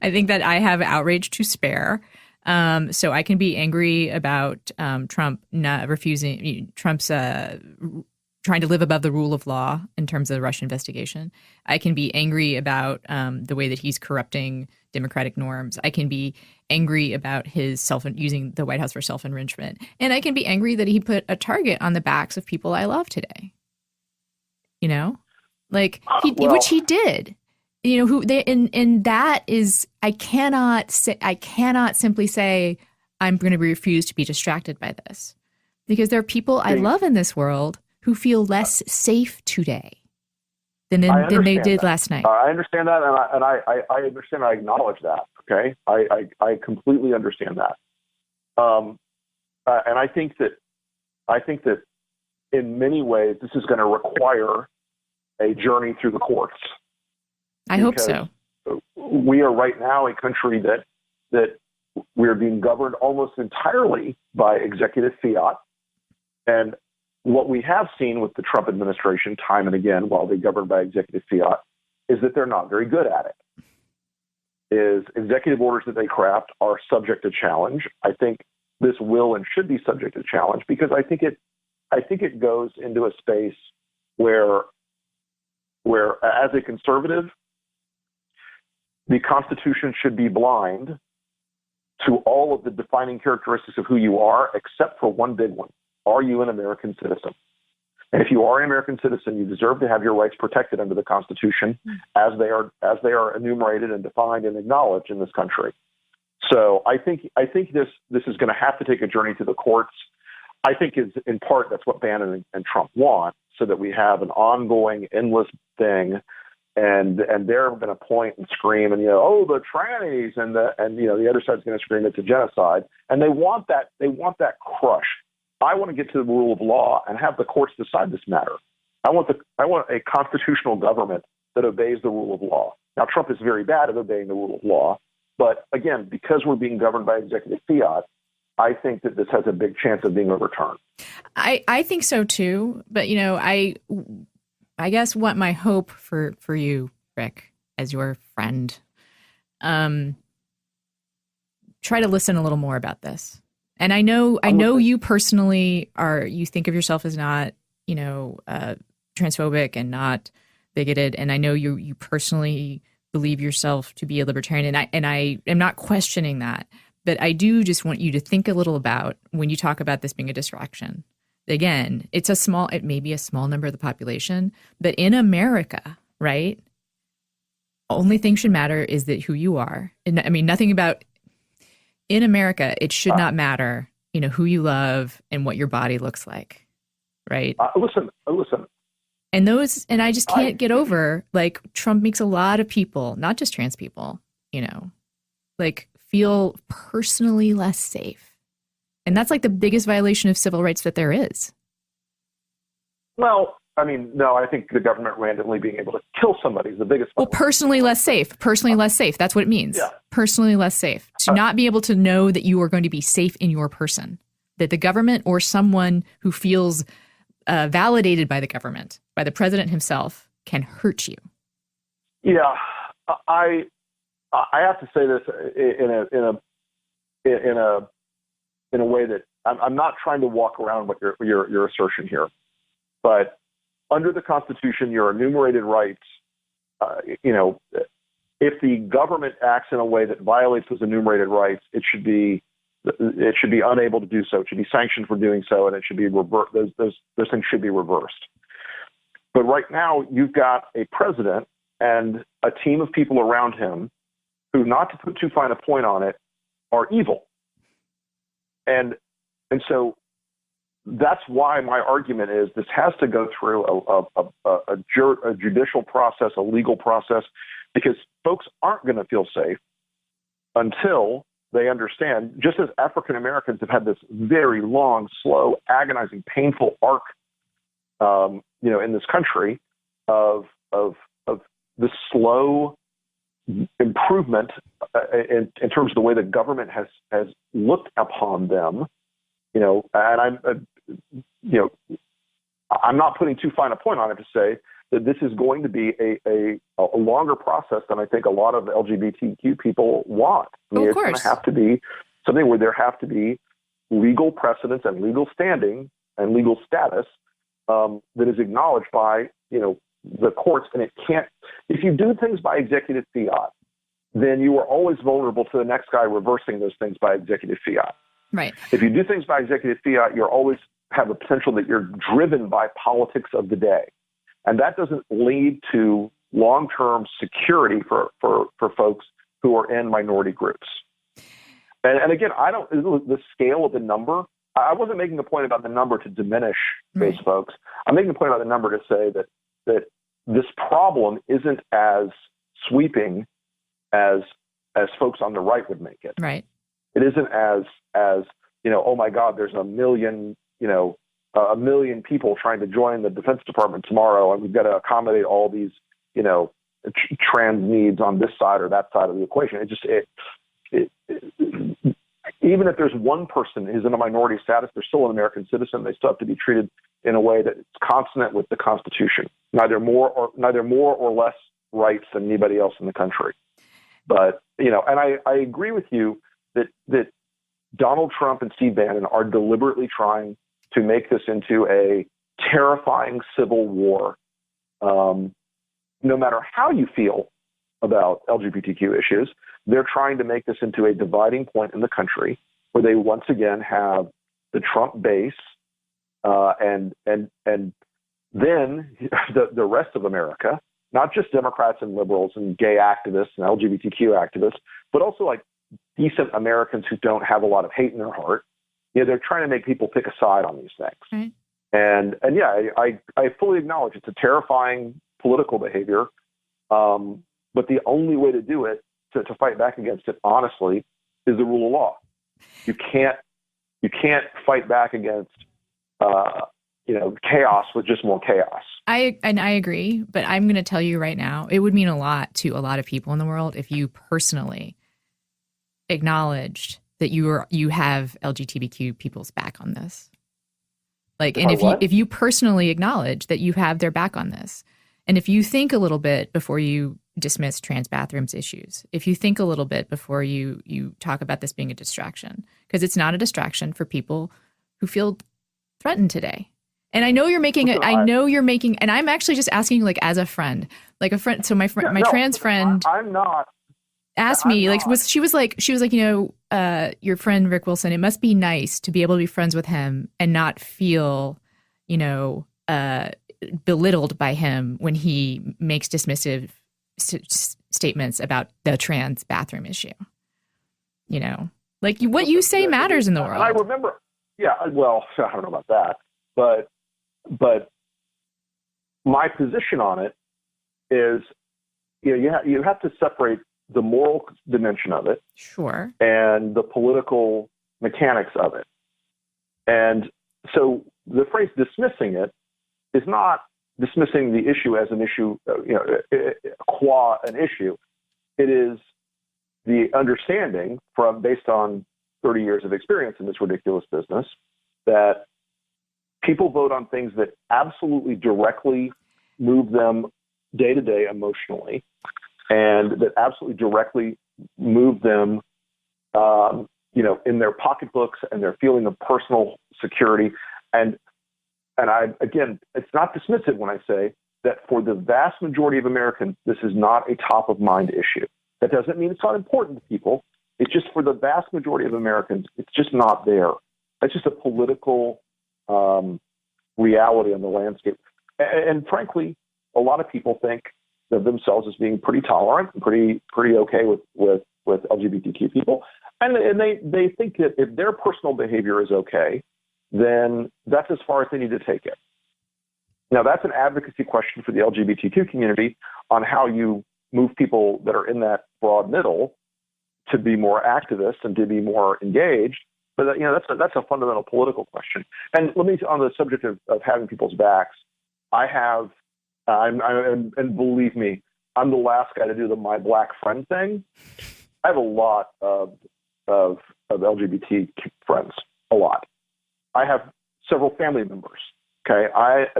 think that I have outrage to spare. So I can be angry about Trump not refusing, Trump's trying to live above the rule of law in terms of the Russia investigation. I can be angry about the way that he's corrupting democratic norms. I can be angry about his using the White House for self-enrichment. And I can be angry that he put a target on the backs of people I love today. You know? Like, which he did. You know, and that is, I cannot simply say I'm going to refuse to be distracted by this, because there are people I love in this world who feel less safe today than they did last night. I understand that, and I understand. I acknowledge that. Okay, I completely understand that. And I think that in many ways this is going to require a journey through the courts. I hope so. We are right now a country that we're being governed almost entirely by executive fiat. And what we have seen with the Trump administration time and again, while they govern by executive fiat, is that they're not very good at it. Is executive orders that they craft are subject to challenge. I think this will and should be subject to challenge, because I think it goes into a space where as a conservative, the Constitution should be blind to all of the defining characteristics of who you are, except for one big one. Are you an American citizen? And if you are an American citizen, you deserve to have your rights protected under the Constitution as they are enumerated and defined and acknowledged in this country. So I think this is going to have to take a journey to the courts. I think is in part that's what Bannon and Trump want, so that we have an ongoing, endless thing, and they're going to point and scream and the trannies and the other side's going to scream it's a genocide, and they want that crush. I want to get to the rule of law and have the courts decide this matter. I want a constitutional government that obeys the rule of law. Now, Trump is very bad at obeying the rule of law, but again, because we're being governed by executive fiat, I think that this has a big chance of being overturned. I think so too, but I guess what my hope for you, Rick, as your friend, try to listen a little more about this. And I know you personally you think of yourself as not, transphobic and not bigoted. And I know you personally believe yourself to be a libertarian. And I am not questioning that. But I do just want you to think a little about when you talk about this being a distraction. Again, it may be a small number of the population, but in America, right? Only thing should matter is that who you are. And I mean, nothing about in America, it should not matter, who you love and what your body looks like, right? Listen. And I just can't get over, like, Trump makes a lot of people, not just trans people, feel personally less safe. And that's like the biggest violation of civil rights that there is. Well, I mean, no, I think the government randomly being able to kill somebody is the biggest violation. Well, personally less safe. Personally less safe. That's what it means. Yeah. Personally less safe. To not be able to know that you are going to be safe in your person. That the government or someone who feels validated by the government, by the president himself, can hurt you. Yeah, I have to say this in a way that I'm not trying to walk around with your assertion here, but under the Constitution, your enumerated rights, if the government acts in a way that violates those enumerated rights, it should be unable to do so. It should be sanctioned for doing so, and it should be those things should be reversed. But right now, you've got a president and a team of people around him who, not to put too fine a point on it, are evil. And so that's why my argument is this has to go through a judicial process, a legal process, because folks aren't going to feel safe until they understand, just as African Americans have had this very long, slow, agonizing, painful arc, in this country of the slow improvement in terms of the way the government has looked upon them, and I'm not putting too fine a point on it to say that this is going to be a longer process than I think a lot of LGBTQ people want. I mean, of it's going to have to be something where there have to be legal precedents and legal standing and legal status that is acknowledged by, the courts. And it can't, if you do things by executive fiat, then you are always vulnerable to the next guy reversing those things by executive fiat. Right. If you do things by executive fiat, you're always have a potential that you're driven by politics of the day. And that doesn't lead to long-term security for folks who are in minority groups. And again, the scale of the number, I wasn't making a point about the number to diminish those folks. I'm making a point about the number to say that this problem isn't as sweeping as folks on the right would make it. Right. It isn't as oh my God, there's a million people trying to join the Defense Department tomorrow, and we've got to accommodate all these, trans needs on this side or that side of the equation. Even if there's one person who's in a minority status, they're still an American citizen. They still have to be treated in a way that's consonant with the Constitution, neither more or less rights than anybody else in the country. But, and I agree with you that Donald Trump and Steve Bannon are deliberately trying to make this into a terrifying civil war. No matter how you feel about LGBTQ issues, they're trying to make this into a dividing point in the country where they once again have the Trump base and then the rest of America, not just Democrats and liberals and gay activists and LGBTQ activists, but also like decent Americans who don't have a lot of hate in their heart. They're trying to make people pick a side on these things. Right. And yeah, I fully acknowledge it's a terrifying political behavior. But the only way to do it, to fight back against it, honestly, is the rule of law. You can't fight back against, chaos with just more chaos. I agree, but I'm going to tell you right now, it would mean a lot to a lot of people in the world if you personally acknowledged that you have LGBTQ people's back on this. Like, and if you personally acknowledge that you have their back on this, and if you think a little bit before you dismiss trans bathrooms issues, if you think a little bit before you talk about this being a distraction, because it's not a distraction for people who feel threatened today. And I know you're making and I'm actually just asking, like, as a friend, like a friend. So my trans friend, I'm not. Asked me, like, she was like, your friend Rick Wilson, it must be nice to be able to be friends with him and not feel, belittled by him when he makes dismissive statements about the trans bathroom issue. Like what you say matters in the world. And I remember, well, I don't know about that, but my position on it is, you have to separate the moral dimension of it, sure, and the political mechanics of it. And so the phrase dismissing it is not dismissing the issue as an issue, qua an issue. It is the understanding based on 30 years of experience in this ridiculous business that people vote on things that absolutely directly move them day to day emotionally, and that absolutely directly move them, in their pocketbooks and their feeling of personal security. And again, it's not dismissive when I say that for the vast majority of Americans, this is not a top of mind issue. That doesn't mean it's not important to people. It's just for the vast majority of Americans, it's just not there. It's just a political reality on the landscape. And frankly, a lot of people think of themselves as being pretty tolerant and pretty okay with LGBTQ people. And they think that if their personal behavior is okay, then that's as far as they need to take it. Now, that's an advocacy question for the LGBTQ community on how you move people that are in that broad middle to be more activists and to be more engaged. But that's a fundamental political question. And let me, on the subject of having people's backs, and believe me, I'm the last guy to do my black friend thing. I have a lot of LGBT friends, a lot. I have several family members. Okay,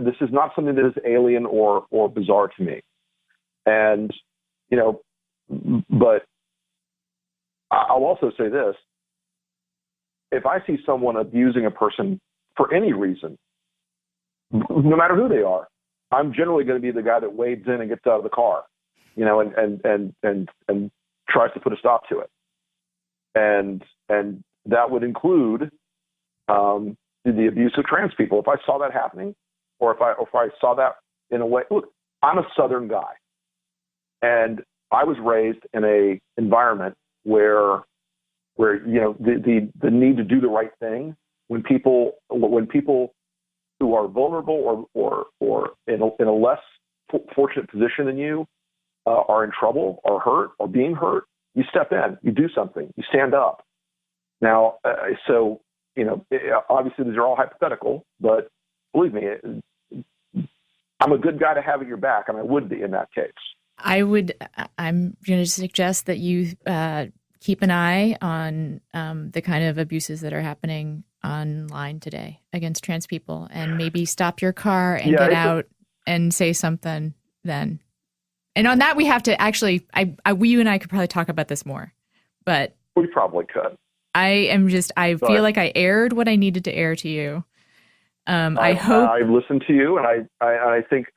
this is not something that is alien or bizarre to me, and but I'll also say this: if I see someone abusing a person for any reason, no matter who they are, I'm generally going to be the guy that wades in and gets out of the car, and tries to put a stop to it, and that would include the abuse of trans people. If I saw that happening, or if I saw that in a way, look, I'm a Southern guy, and I was raised in a environment where the need to do the right thing when people who are vulnerable or in a less fortunate position than you are in trouble or hurt or being hurt, you step in, you do something, you stand up. Now, obviously these are all hypothetical, but believe me, I'm a good guy to have at your back, and I would be in that case. I'm going to suggest that you keep an eye on the kind of abuses that are happening online today against trans people, and maybe stop your car and get out and say something then. And on that, we have to actually, you and I could probably talk about this more, but we probably could. I feel like I aired what I needed to air to you. I hope I listened to you, and I think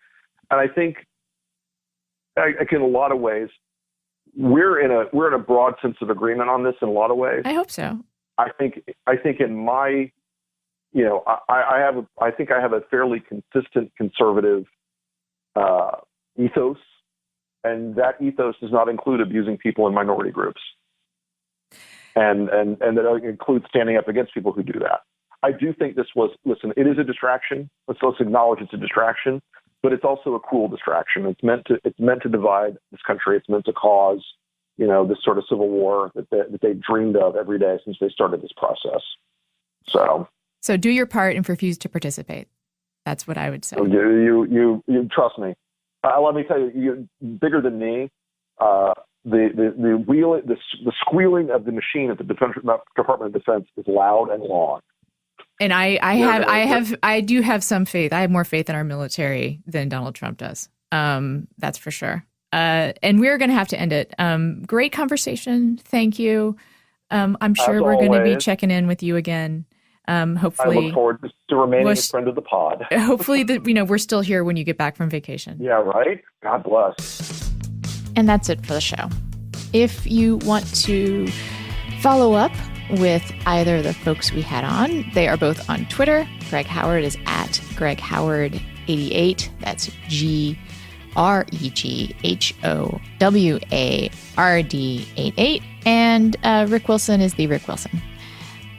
in a lot of ways, we're in a broad sense of agreement on this in a lot of ways. I hope so. I think in my, I think I have a fairly consistent conservative ethos, and that ethos does not include abusing people in minority groups, and that includes standing up against people who do that. I do think this was, listen, it is a distraction. Let's acknowledge it's a distraction, but it's also a cruel distraction. It's meant to divide this country. It's meant to cause, this sort of civil war that they dreamed of every day since they started this process. So do your part and refuse to participate. That's what I would say. You trust me. Let me tell you, bigger than me. The squealing of the machine at the Department of Defense is loud and long. And I do have some faith. I have more faith in our military than Donald Trump does. That's for sure. And we're going to have to end it. Great conversation. Thank you. I'm sure we're going to be checking in with you again. Hopefully, I look forward to remaining a friend of the pod. Hopefully, we're still here when you get back from vacation. Yeah, right. God bless. And that's it for the show. If you want to follow up with either of the folks we had on, they are both on Twitter. Greg Howard is at GregHoward88. That's GregHoward88. And Rick Wilson is the Rick Wilson.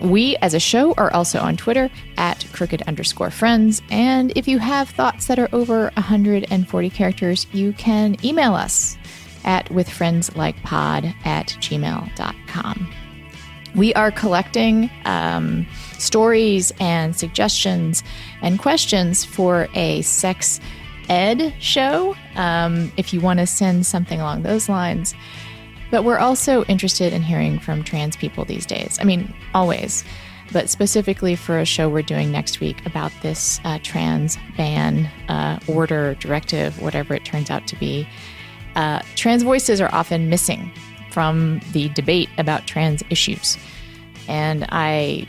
We, as a show, are also on Twitter at crooked_friends. And if you have thoughts that are over 140 characters, you can email us at withfriendslikepod@gmail.com. We are collecting stories and suggestions and questions for a sex ed show, if you want to send something along those lines. But we're also interested in hearing from trans people these days. I mean, always. but specifically for a show we're doing next week about this trans ban, order, directive, whatever it turns out to be. Trans voices are often missing from the debate about trans issues. And I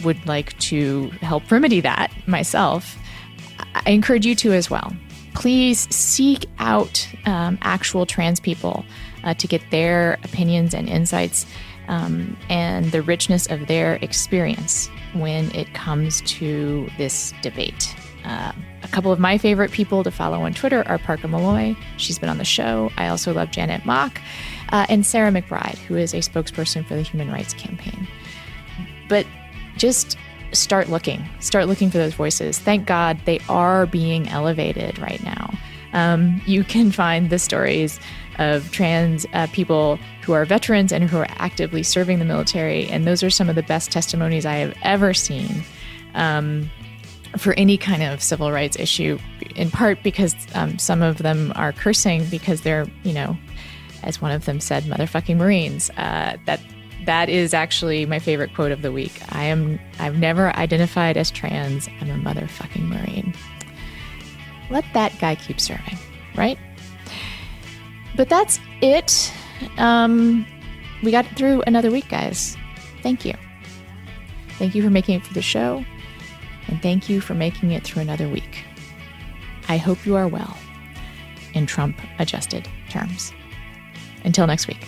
would like to help remedy that myself. I encourage you to as well. Please seek out actual trans people to get their opinions and insights and the richness of their experience when it comes to this debate. A couple of my favorite people to follow on Twitter are Parker Malloy. She's been on the show. I also love Janet Mock and Sarah McBride, who is a spokesperson for the Human Rights Campaign. But just start looking for those voices. Thank God they are being elevated right now. You can find the stories of trans people who are veterans and who are actively serving the military, and those are some of the best testimonies I have ever seen for any kind of civil rights issue, in part because some of them are cursing because they're, as one of them said, motherfucking Marines. That is actually my favorite quote of the week. I've never identified as trans. I'm a motherfucking Marine. Let that guy keep serving, right? But that's it. We got through another week, guys. Thank you. Thank you for making it through the show. And thank you for making it through another week. I hope you are well in Trump-adjusted terms. Until next week.